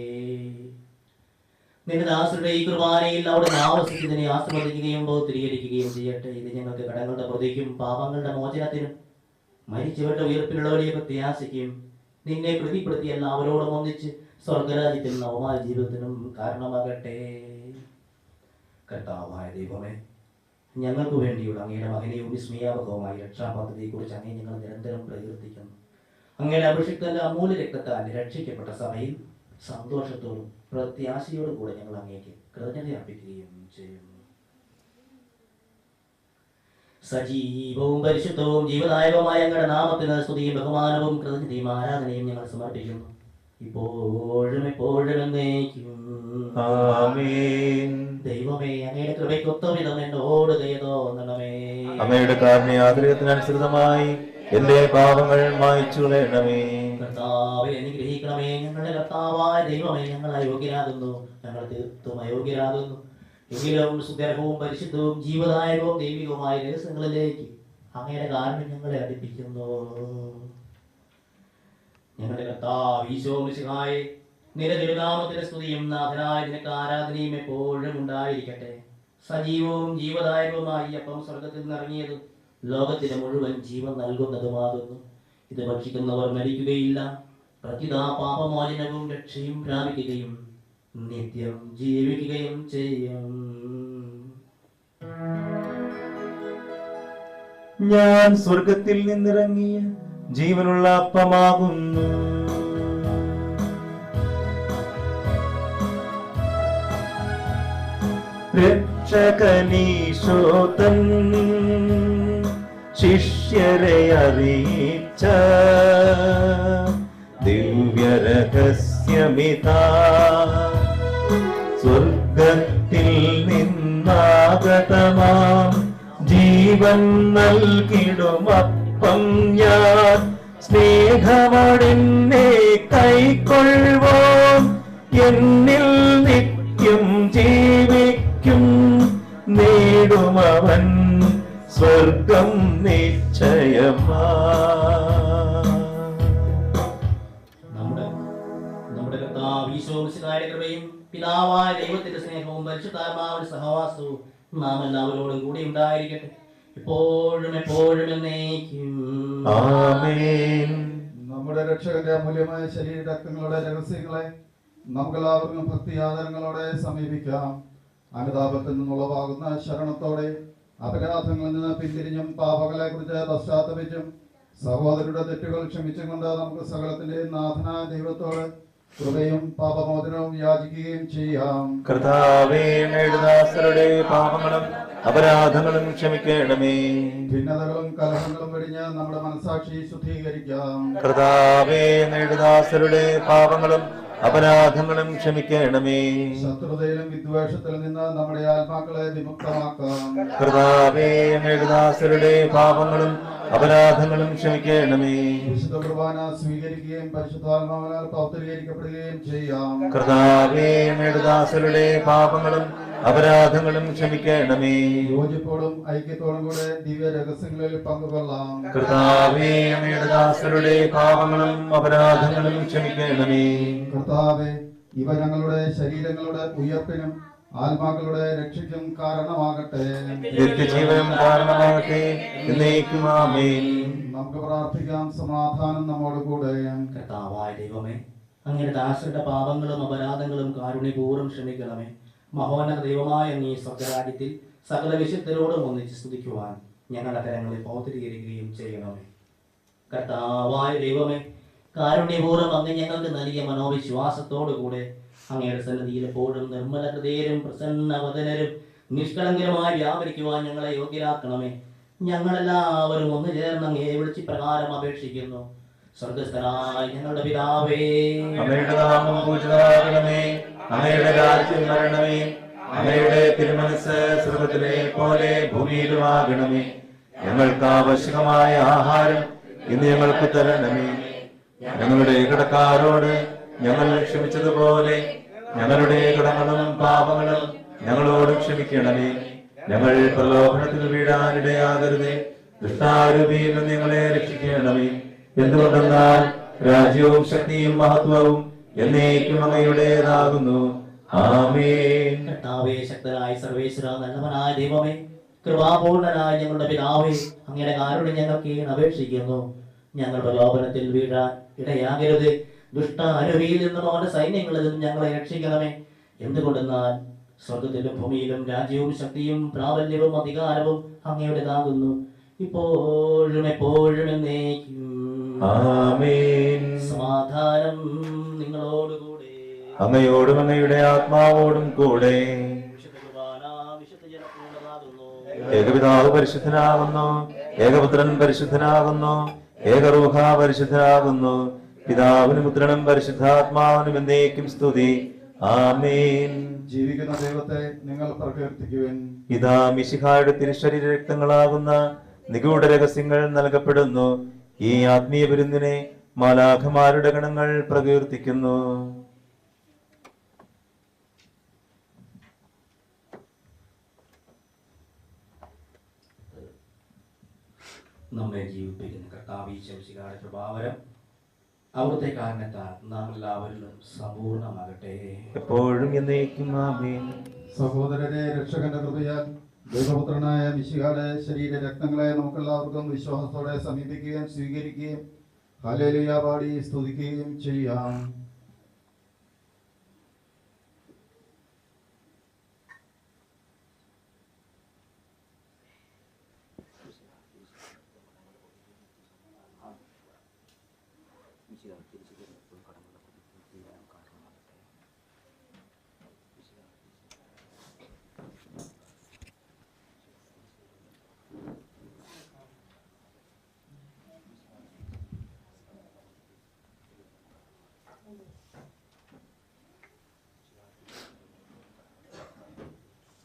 നിന്റെ ദാസരുടെ ഈ കുർബാനയിൽ അവിടെ ആവസിക്കുന്നതിനെ ആസ്വദിക്കുകയും ബോധീകരിക്കുകയും ചെയ്യട്ടെ. ഇത് ഞങ്ങൾക്ക് കടങ്ങളുടെ പ്രതിക്കും പാപങ്ങളുടെ മോചനത്തിനും മരിച്ചുവിട്ട ഉയർപ്പിലുള്ള വലിയ പ്രത്യാശയ്ക്കും നിന്നെ പ്രതിപ്പെടുത്തി എല്ലാവരോടും ഒന്നിച്ച് സ്വർഗരാജ്യത്തിൽ നവമായ ജീവിതത്തിനും കാരണമാകട്ടെ. കർത്താവായ ദൈവമേ, ഞങ്ങൾക്ക് വേണ്ടിയുള്ള അങ്ങയുടെ മകനെയും വിസ്മയാവകവുമായ രക്ഷാപദ്ധതിയെക്കുറിച്ച് അങ്ങേ ഞങ്ങൾ നിരന്തരം പ്രകീർത്തിക്കുന്നു. അങ്ങയുടെ അഭിഷിക്തന്റെ അമൂല്യ രക്തത്താൽ രക്ഷിക്കപ്പെട്ട സഭയിൽ സന്തോഷത്തോടും പ്രത്യാശയോടും കൂടെ ഞങ്ങൾ അങ്ങേക്ക് കൃതജ്ഞത അർപ്പിക്കുകയും ചെയ്യുന്നു. സജീവവും പരിശുദ്ധവും ജീവദായകവുമായ ഞങ്ങളുടെ നാമത്തിന് സ്തുതിയും ബഹുമാനവും കൃതജ്ഞതയും ആരാധനയും ഞങ്ങൾ സമർപ്പിക്കുന്നു, ഇപ്പോഴും എപ്പോഴും എന്നേക്കും. ആമേൻ. ദൈവമേ, അങ്ങയുടെ കൃപയ്ക്കൊത്തവിധം എന്നോട് ദയ തോന്നണമേ. അങ്ങയുടെ കാരുണ്യാഗ്രഹത്തിനനുസൃതമായി എന്റെ പാപങ്ങൾ മായ്ച്ചു കളയണമേ. കർത്താവേ, അനുഗ്രഹിക്കണമേ. ഞങ്ങളുടെ കർത്താവായ ദൈവമേ, ഞങ്ങൾ അയോഗ്യരാകുന്നു, ഞങ്ങൾ തീർത്തും അയോഗ്യരാകുന്നു. എങ്കിലും സുഗർഭവും പരിശുദ്ധവും ജീവദായകവും ദൈവികവുമായ രഹസ്യങ്ങളിലേക്ക് അങ്ങയുടെ കാരണം ഞങ്ങളെ അടുപ്പിക്കുന്നു. ഞങ്ങളുടെ കർത്താവ് ഈശോ മിശിഹായെ, നിന്റെ തിരുനാമത്തിന്റെ സ്തുതിയും നാഥനായ നിനക്ക് ആരാധനയും എപ്പോഴും ഉണ്ടായിരിക്കട്ടെ. സജീവവും ജീവദായകവുമായി അപ്പം സ്വർഗത്തിൽ നിന്നിറങ്ങിയതും ലോകത്തിന് മുഴുവൻ ജീവൻ നൽകുന്നതുമാകുന്നു. ഇത് ഭക്ഷിക്കുന്നവർ മരിക്കുകയില്ല, പ്രത്യുതാ പാപമോചനവും രക്ഷയും പ്രാപിക്കുകയും നിത്യം ജീവിക്കുകയും ചെയ്യും. ഞാൻ സ്വർഗത്തിൽ നിന്നിറങ്ങിയ ജീവനുള്ള അപ്പമാകുന്നു. രക്ഷകനീശോതൻ ശിഷ്യരെ അറിയിച്ച ദിവ്യരഹസ്യമിതാ, സ്വർഗത്തിൽ നിന്നാഗതമാം ജീവൻ നൽകിടുമപ്പം ഞാൻ, സ്നേഹമോടെന്നെ കൈക്കൊള്ളുവോ, എന്നിൽ നിത്യം ജീവിക്കും, നേടുമവൻ സ്വർഗം നിശ്ചയമാ. നമ്മുടെ കർത്താവ് ഈശോ മിശിഹായുടെ കൃപയും പിതാവായ ദൈവത്തിന്റെ സ്നേഹവും പരിശുദ്ധാത്മാവിന്റെ സഹവാസവും നാം എല്ലാവരോടും കൂടി ഉണ്ടായിരിക്കട്ടെ, ഇപ്പോഴും എപ്പോഴും എന്നേക്കും. ആമേൻ. നമ്മുടെ രക്ഷകന്റെ അമൂല്യമായ ശരീര രക്തങ്ങളുടെ രഹസ്യങ്ങളെ നമുക്കെല്ലാവർക്കും ഭക്തി ആദരങ്ങളോടെ സമീപിക്കാം. അനുതാപത്തിൽ നിന്നുളവാകുന്ന ശരണത്തോടെ അപരാധങ്ങളിൽ നിന്ന് പിന്തിരിഞ്ഞും പാപങ്ങളെ കുറിച്ച് പശ്ചാത്തപിച്ചും സഹോദരരുടെ തെറ്റുകൾ ക്ഷമിച്ചും കൊണ്ട് നമുക്ക് സകലത്തിന്റെ നാഥനായ ദൈവത്തോട് കൃപയും പാപമോചനവും യാചിക്കുകയും ചെയ്യാം. കർത്താവേ, ദാസരുടെ പാപങ്ങളും അപരാധങ്ങളും ക്ഷമിക്കണമേ. ഭിന്നതകളും കലഹങ്ങളും വെടിഞ്ഞ് നമ്മുടെ മനസാക്ഷി ശുദ്ധീകരിക്കാം. കർത്താവേ, ദാസരുടെ പാപങ്ങളും അപരാധങ്ങളും ക്ഷമിക്കണമേ. ശത്രുതയിലും വിദ്വേഷത്തിൽ നിന്ന് നമ്മുടെ ആത്മാക്കളെ വിമുക്തമാക്കാം. കർത്താവേ, അങ്ങയുടെ ദാസരുടെ പാപങ്ങളും അപരാധങ്ങളും ക്ഷമിക്കണമേ. വിശുദ്ധ കുർബാന സ്വീകരിക്കുകയും പരിശുദ്ധാത്മാവിനാൽ പൗത്രീകരിക്കപ്പെടുകയും ചെയ്യാം. കർത്താവേ, അങ്ങയുടെ ദാസരുടെ പാപങ്ങളും അപരാധങ്ങളും ക്ഷമിക്കണമേ. യോജിപ്പോടും ഐക്യത്തോടും കൂടെ ദിവ്യ രഹസ്യങ്ങളിൽ പങ്കുകൊള്ളാം. കർത്താവേ, അങ്ങയുടെ ദാസരുടെ പാപങ്ങളും അപരാധങ്ങളും ക്ഷമിക്കണമേ. കർത്താവേ, ഇവ ഞങ്ങളുടെ ശരീരങ്ങളുടെ ഉയർപ്പിനും ആത്മാക്കളുടെ രക്ഷയ്ക്കും കാരണമാകട്ടെ. നിത്യജീവനും കാരണമാകട്ടെ. എന്നേക്കും ആമേൻ. നമുക്ക് പ്രാർത്ഥിക്കാം. സമാധാനം നമ്മോട് കൂടെ. കർത്താവായ ദൈവമേ, അങ്ങയുടെ ദാസരുടെ പാപങ്ങളും അപരാധങ്ങളും കാരുണ്യപൂർവ്വം ക്ഷമിക്കണമേ. മഹോന്നത ദൈവമായ നീ സ്വർഗ്ഗരാജ്യത്തിൽ സകല വിശുദ്ധരോടും ഒന്നിച്ച് സ്തുതിക്കുവാൻ ഞങ്ങളുടെ കരങ്ങളെ പൗത്രീകരിക്കുകയും ചെയ്യണമേ. കർത്താവായ ദൈവമേ, കാരുണ്യപൂർവ്വം അങ്ങ് ഞങ്ങൾക്ക് നൽകിയ മനോവിശ്വാസത്തോടുകൂടെ അങ്ങയുടെ സന്നിധിയിൽ എപ്പോഴും നിർമ്മല ഹൃദയരും പ്രസന്നവദനരും നിഷ്കളങ്കരമായി വ്യാപരിക്കുവാൻ ഞങ്ങളെ യോഗ്യരാക്കണമേ. ഞങ്ങളെല്ലാവരും ഒന്നു ചേർന്ന് അങ്ങയെ വിളിച്ച് പ്രകാരം അപേക്ഷിക്കുന്നു. സ്വർഗസ്ഥനായ ഞങ്ങളുടെ പിതാവേ, അങ്ങയുടെ നാമം പൂജിതമാകണമേ. അങ്ങയുടെ രാജ്യം വരണമേ. അങ്ങയുടെ തിരുമനസ്സ് സ്വർഗ്ഗത്തിലെ പോലെ ഭൂമിയിലുമാകണമേ. ഞങ്ങൾക്ക് ആവശ്യമായ ആഹാരം ഇന്ന് ഞങ്ങൾക്ക് തരണമേ. ഞങ്ങളുടെ കടക്കാരോട് ഞങ്ങൾ ക്ഷമിച്ചതുപോലെ ഞങ്ങളുടെ കടങ്ങളും പാപങ്ങളും ഞങ്ങളോട് ക്ഷമിക്കണമേ. ഞങ്ങൾ പ്രലോഭനത്തിൽ വീഴാനിടയാകരുതേ. ദുഷ്ടാരൂപിയിൽ നിന്ന് ഞങ്ങളെ രക്ഷിക്കണമേ. എന്തുകൊണ്ടെന്നാൽ രാജ്യവും ശക്തിയും മഹത്വവും എന്നേക്കും അങ്ങയുടേതാകുന്നു. ആമേൻ. കർത്താവേ, ശക്തനായ സർവേശ്വര, നല്ലവനായ ദൈവമേ, കൃപാപൂർണനായ ഞങ്ങളുടെ പിതാവേ, അങ്ങയുടെ കാരുണ്യം ഞങ്ങൾക്ക് അപേക്ഷിക്കുന്നു. ഞങ്ങൾ പ്രലോഭനത്തിൽ വീഴാൻ ഇടയാകരുത്. ദുഷ്ട അരുവിയിൽ നിന്നും അവന്റെ സൈന്യങ്ങളിൽ നിന്നും ഞങ്ങളെ രക്ഷിക്കണമേ. എന്തുകൊണ്ടെന്നാൽ സ്വർഗത്തിലും ഭൂമിയിലും രാജ്യവും ശക്തിയും പ്രാബല്യവും അധികാരവും അങ്ങയുടേതാകുന്നു, ഇപ്പോഴും എപ്പോഴും എന്നേക്കും. ആമേൻ. സമാധാനം നിങ്ങളോടുകൂടെ. അങ്ങയോടും അങ്ങയുടെ ആത്മാവോടും കൂടെ. വിശുദ്ധ കുർബാന വിശുദ്ധ ജനത്തിനുള്ളതാകുന്നു. ഏകപിതാവ് പരിശുദ്ധനാകുന്നു. ഏകപുത്രൻ പരിശുദ്ധനാകുന്നു. ഏകറൂഹ പരിശുദ്ധനാകുന്നു. പിതാവിനും പുത്രനും പരിശുദ്ധാത്മാവിനും എന്നേക്കും സ്തുതി. ആമേൻ. ജീവിക്കുന്ന ദൈവത്തെ നിങ്ങൾ പ്രകീർത്തിക്കുവിൻ. ഇതാ മിശിഹായുടെ തിരുശരീര രക്തങ്ങളാകുന്ന നിഗൂഢ രഹസ്യങ്ങൾ നൽകപ്പെടുന്നു. ഈ ആത്മീയ വിരുന്നിനെ മാലാഖമാരുടെ ഗണങ്ങൾ പ്രകീർത്തിക്കുന്നു. നമ്മെ ജീവിപ്പിക്കുന്ന കർത്താവ് ഈശോയുടെ പ്രഭാവരം അവിടുത്തെ കാരണത്താൽ നാം എല്ലാവരിലും സമ്പൂർണ്ണമാകട്ടെ. എപ്പോഴും എന്നേക്കും ആമേൻ. സഹോദരരെ, രക്ഷകന്റെ കൃപയാൽ ദൈവപുത്രനായ മിശിഹായുടെ ശരീര രക്തങ്ങളെ നമുക്കെല്ലാവർക്കും വിശ്വാസത്തോടെ സമീപിക്കുകയും സ്വീകരിക്കുകയും ഹല്ലേലൂയ പാടി സ്തുതിക്കുകയും ചെയ്യാം.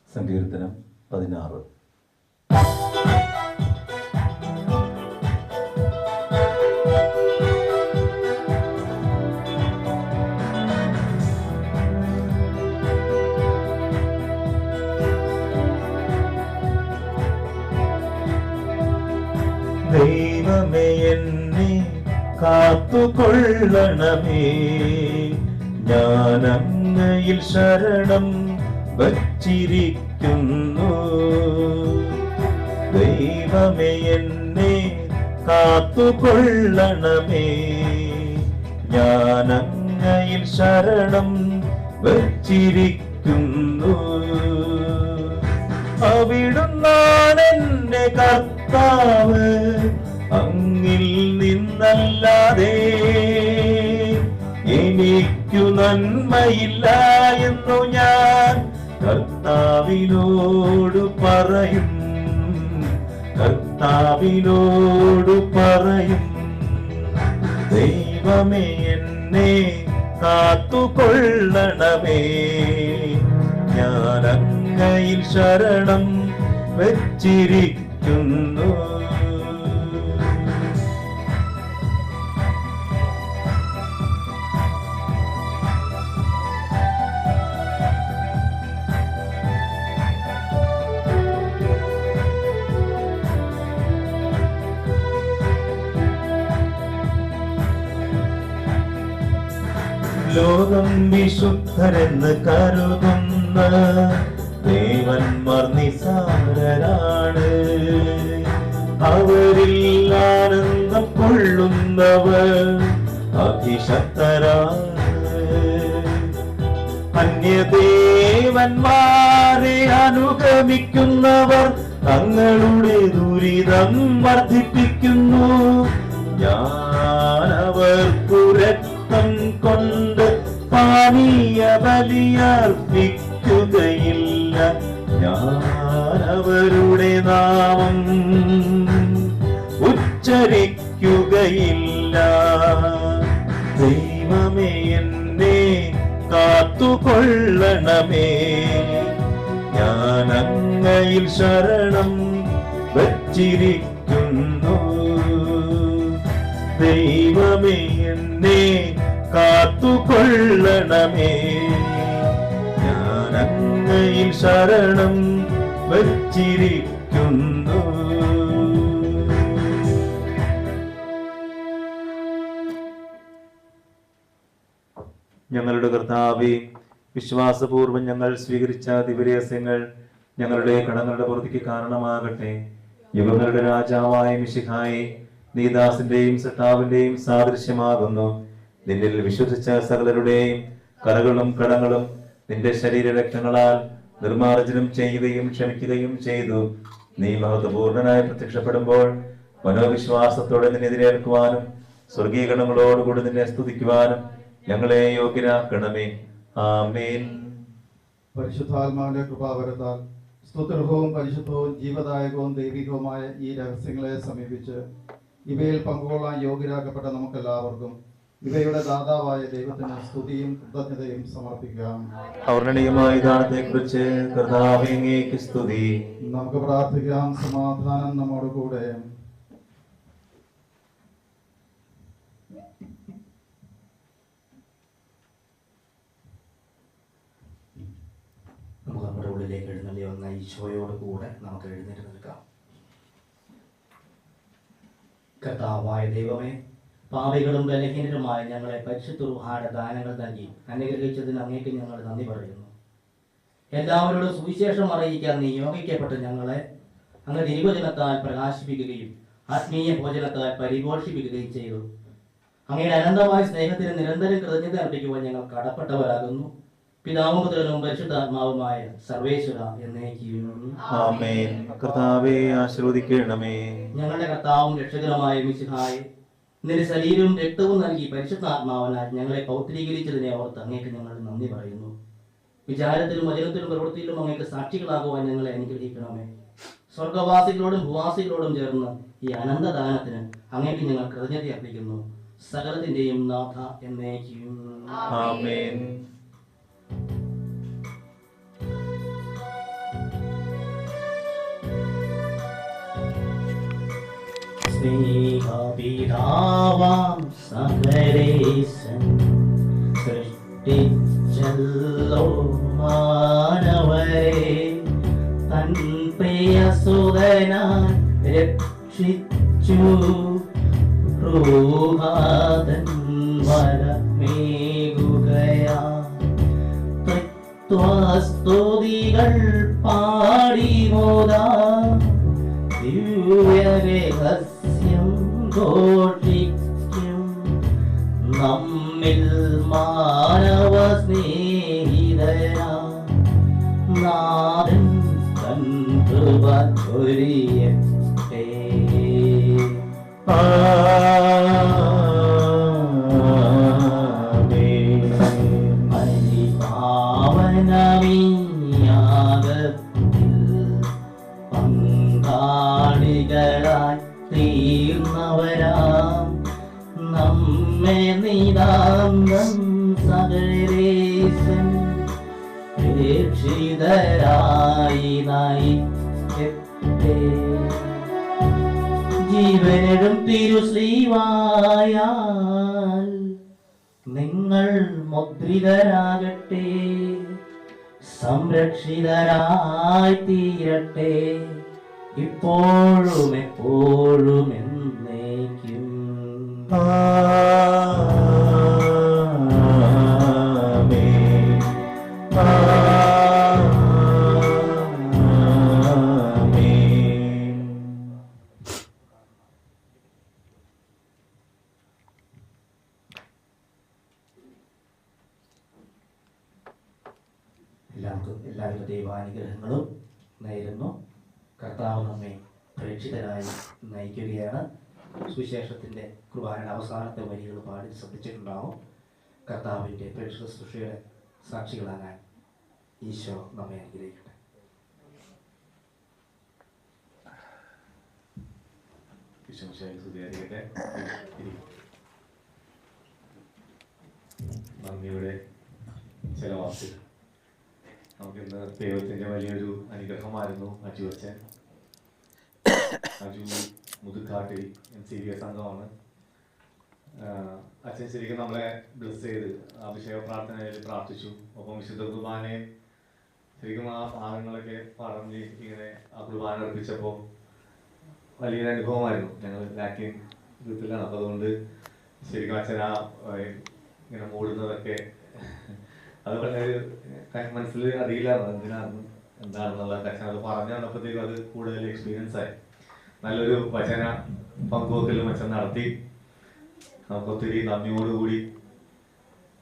സങ്കീർത്തനം 16. ദൈവമേ, എന്നെ കാത്തുകൊള്ളണമേ. ഞാൻ അങ്ങയിൽ ശരണം വച്ചിരിക്കുന്നു. ദൈവമേ, എന്നെ കാത്തുകൊള്ളണമേ. ഞാൻ അങ്ങയിൽ ശരണം വച്ചിരിക്കുന്നു. അവിടുന്നാണ് എന്റെ കർത്താവ്, അങ്ങിൽ നിന്നല്ലാതെ എനിക്കു നന്മയില്ല എന്നു ഞാൻ കർത്താവിനോട് പറയും. കർത്താവിനോട് പറയും. ദൈവമേ, എന്നെ കാത്തുകൊള്ളണമേ. ഞാൻ അങ്ങയിൽ ശരണം വെച്ചിരിക്കുന്നു. ലോകം വിശുദ്ധരെന്ന് കരുതുന്ന ദേവന്മാർ നിസാരരാണ്. അവരിൽ ആനന്ദം കൊള്ളുന്നവർ അഭിശക്തരാണ്. അന്യദേവന്മാരെ അനുഗമിക്കുന്നവർ തങ്ങളുടെ ദുരിതം വർദ്ധിപ്പിക്കുന്നു. ഞാനവർക്കു രക്തം കൊണ്ട് പാനീയ ബലിയർപ്പിക്കുകയില്ല. ഞാനവരുടെ നാമം ഉച്ചരിക്കുകയില്ല. ദൈവമേ, എന്നെ കാത്തുകൊള്ളണമേ. ഞാൻ അങ്ങയിൽ ശരണം വച്ചിരിക്കുന്നു. ദൈവമേ, എന്നെ കാത്തുകൊള്ളണമേ. ഞാൻ അങ്ങയിൽ ശരണം വച്ചിരിക്കുന്നു. ഞങ്ങളുടെ കർത്താവേ, വിശ്വാസപൂർവ്വം ഞങ്ങൾ സ്വീകരിച്ച ദിവ്യരഹസ്യങ്ങൾ ഞങ്ങളുടെ കടങ്ങളുടെ പുറത്തേക്ക് കാരണമാകട്ടെ. യുഗങ്ങളുടെ രാജാവായ മിശിഹായെ, നീ ദാസന്റെയും സൃഷ്ടാവിന്റെയും സാദൃശ്യമാകുന്നു. നിന്നിൽ വിശ്വസിച്ച സകലരുടെയും കറകളും കടങ്ങളും നിന്റെ ശരീരരക്തങ്ങളാൽ നിർമ്മാർജ്ജനം ചെയ്യുകയും ക്ഷമിക്കുകയും ചെയ്തു. നീ മഹത്വപൂർണനായി പ്രത്യക്ഷപ്പെടുമ്പോൾ മനോവിശ്വാസത്തോടെ നിന്നെ എതിരേൽക്കുവാനും സ്വർഗീയ ഗണങ്ങളോടുകൂടി നിന്നെ സ്തുതിക്കുവാനും ഞങ്ങളെ യോഗ്യരാക്കണമേ. ആമേൻ. പരിശുദ്ധാത്മാവിന്റെ കൃപാവരത്താൽ സ്തുത്യർഹവും പരിശുദ്ധവും ജീവദായകവും ദൈവികവുമായ ഈ രഹസ്യങ്ങളെ സമീപിച്ച് ഇവയിൽ പങ്കുകൊള്ളാൻ യോഗ്യരാക്കപ്പെട്ട നമുക്കെല്ലാവർക്കും ഇവയുടെ ദാതാവായ ദൈവത്തിന് സ്തുതിയും കൃതജ്ഞതയും സമർപ്പിക്കാം. അവർണനീയമായ ദാനത്തെ കുറിച്ച് കർത്താവേ, അങ്ങേക്ക് സ്തുതി. നമുക്ക് പ്രാർത്ഥിക്കാം. സമാധാനം നമ്മോട് കൂടെ. നമുക്ക് നമ്മുടെ ഉള്ളിലേക്ക് എഴുന്നള്ളി വന്ന ഈശോയോട് കൂടെ നമുക്ക് എഴുന്നേറ്റ് നിൽക്കാം. കർത്താവായ ദൈവമേ, പാപികളും ബലഹീനരുമായ ഞങ്ങളെ പരിശുദ്ധ റൂഹായുടെ ദാനങ്ങൾ നൽകി അനുഗ്രഹിച്ചതിന് അങ്ങേക്ക് ഞങ്ങൾ നന്ദി പറയുന്നു. എല്ലാവരോടും സുവിശേഷം അറിയിക്കാൻ നിയോഗിക്കപ്പെട്ട് ഞങ്ങളെ അങ്ങ് തിരുവചനത്താൽ പ്രകാശിപ്പിക്കുകയും ആത്മീയ ഭോജനത്താൽ പരിപോഷിപ്പിക്കുകയും ചെയ്തു. അങ്ങയുടെ അനന്തമായ സ്നേഹത്തിന് നിരന്തരം കൃതജ്ഞത അർപ്പിക്കുവാൻ ഞങ്ങൾ കടപ്പെട്ടവരാകുന്നു. പിതാവും പുത്രനും പരിശുദ്ധാത്മാവുമായ സർവേശ്വര എന്നേക്കും ആമേൻ. കർത്താവേ, ആശീർവദിക്കണമേ. ഞങ്ങളുടെ കർത്താവും രക്ഷകനുമായ മിശിഹായെ, നിന്റെ ശരീരവും രക്തവും നൽകി പരിശുദ്ധാത്മാവനാൽ ഞങ്ങളെ പൗത്രീകരിച്ചതിനെ ഓർത്ത് അങ്ങേക്ക് ഞങ്ങൾ നന്ദി പറയുന്നു. വിചാരത്തിലും വചനത്തിലും പ്രവൃത്തിയിലും അങ്ങേക്ക് സാക്ഷികളാകുവാൻ ഞങ്ങളെ അനുഗ്രഹിക്കണമേ. സ്വർഗവാസികളോടും ഭൂവാസികളോടും ചേർന്ന് ഈ അനന്തദാനത്തിന് അങ്ങേക്ക് ഞങ്ങൾ കൃതജ്ഞത അർപ്പിക്കുന്നു. സകലത്തിന്റെയും നാഥ എന്നേക്കും ആമേൻ. സ്നേഹപിതാവാം സകലേശൻ സൃഷ്ടിച്ചല്ലോ മാനവരെ തൻ പ്രിയസുതനാൽ രക്ഷിച്ചു. റൂഹാതൻ വരമേകുകയാ തത്വസ്തുതികൾ പാടിമോദാ ദിവ്യരഹസ്യം ഘോഷിക്കും. നമ്മിൽ മാനവ സ്നേഹിതരാ നാഥൻ തൻ കൃപ ചൊരിയട്ടെ. പങ്കാളികളായി തീർന്നവരാം നമ്മെ നിതാന്തം സകലേശൻ പ്രേക്ഷിതരായി നയിക്കട്ടെ. ജീവനും തിരുശ്രീവായാൽ നിങ്ങൾ മുദ്രിതരാകട്ടെ, സംരക്ഷിതരായി തീരട്ടെ, ഇപ്പോഴും എപ്പോഴും എന്നേക്കും. ആമേൻ. ആമേൻ. എല്ലാവിധ ദൈവാനുഗ്രഹങ്ങളും നേരുന്നു. കർത്താവ് നമ്മെ പ്രേക്ഷിതരായി നയിക്കുകയാണ്. സുവിശേഷത്തിൻ്റെ കുർബാനയുടെ അവസാനത്തെ വരികൾ പാടി ശ്രദ്ധിച്ചിട്ടുണ്ടാവും. കർത്താവിൻ്റെ പ്രേക്ഷിത സൃഷ്ടിയുടെ സാക്ഷികളാകാൻ ഈശോ നമ്മെ അനുഗ്രഹിക്കട്ടെ. നന്ദിയുടെ ചില വാക്കുകൾ. നമുക്കിന്ന് ദൈവത്തിൻ്റെ വലിയൊരു അനുഗ്രഹമായിരുന്നു അജു അച്ഛൻ. അജു മുതുക്കാട്ടിൽ MCBS അംഗമാണ്. അച്ഛൻ ശരിക്കും നമ്മളെ ബ്ലെസ് ചെയ്ത് അഭിഷേക പ്രാർത്ഥനയിൽ പ്രാർത്ഥിച്ചു. ഒപ്പം വിശുദ്ധ കുർബാനയും ശരിക്കും ആ ഭാഗങ്ങളൊക്കെ പറഞ്ഞ് ഇങ്ങനെ ആ കുർബാന അർപ്പിച്ചപ്പോൾ വലിയൊരു അനുഭവമായിരുന്നു. ഞങ്ങൾ ലാറ്റിൻ ഗ്രൂപ്പിലാണ്. അപ്പോൾ അതുകൊണ്ട് ശരിക്കും അച്ഛൻ ആ ഇങ്ങനെ മൂടുന്നതൊക്കെ അത് വളരെ മനസ്സിൽ അറിയില്ലായിരുന്നു എന്താണെന്നുള്ളത്. അച്ഛൻ അത് പറഞ്ഞു തന്നപ്പോഴത്തേക്കും അത് കൂടുതൽ എക്സ്പീരിയൻസ് ആയി. നല്ലൊരു വചന പങ്കുവെക്കലും അച്ഛൻ നടത്തി. നമുക്കൊത്തിരി നന്ദിയോടുകൂടി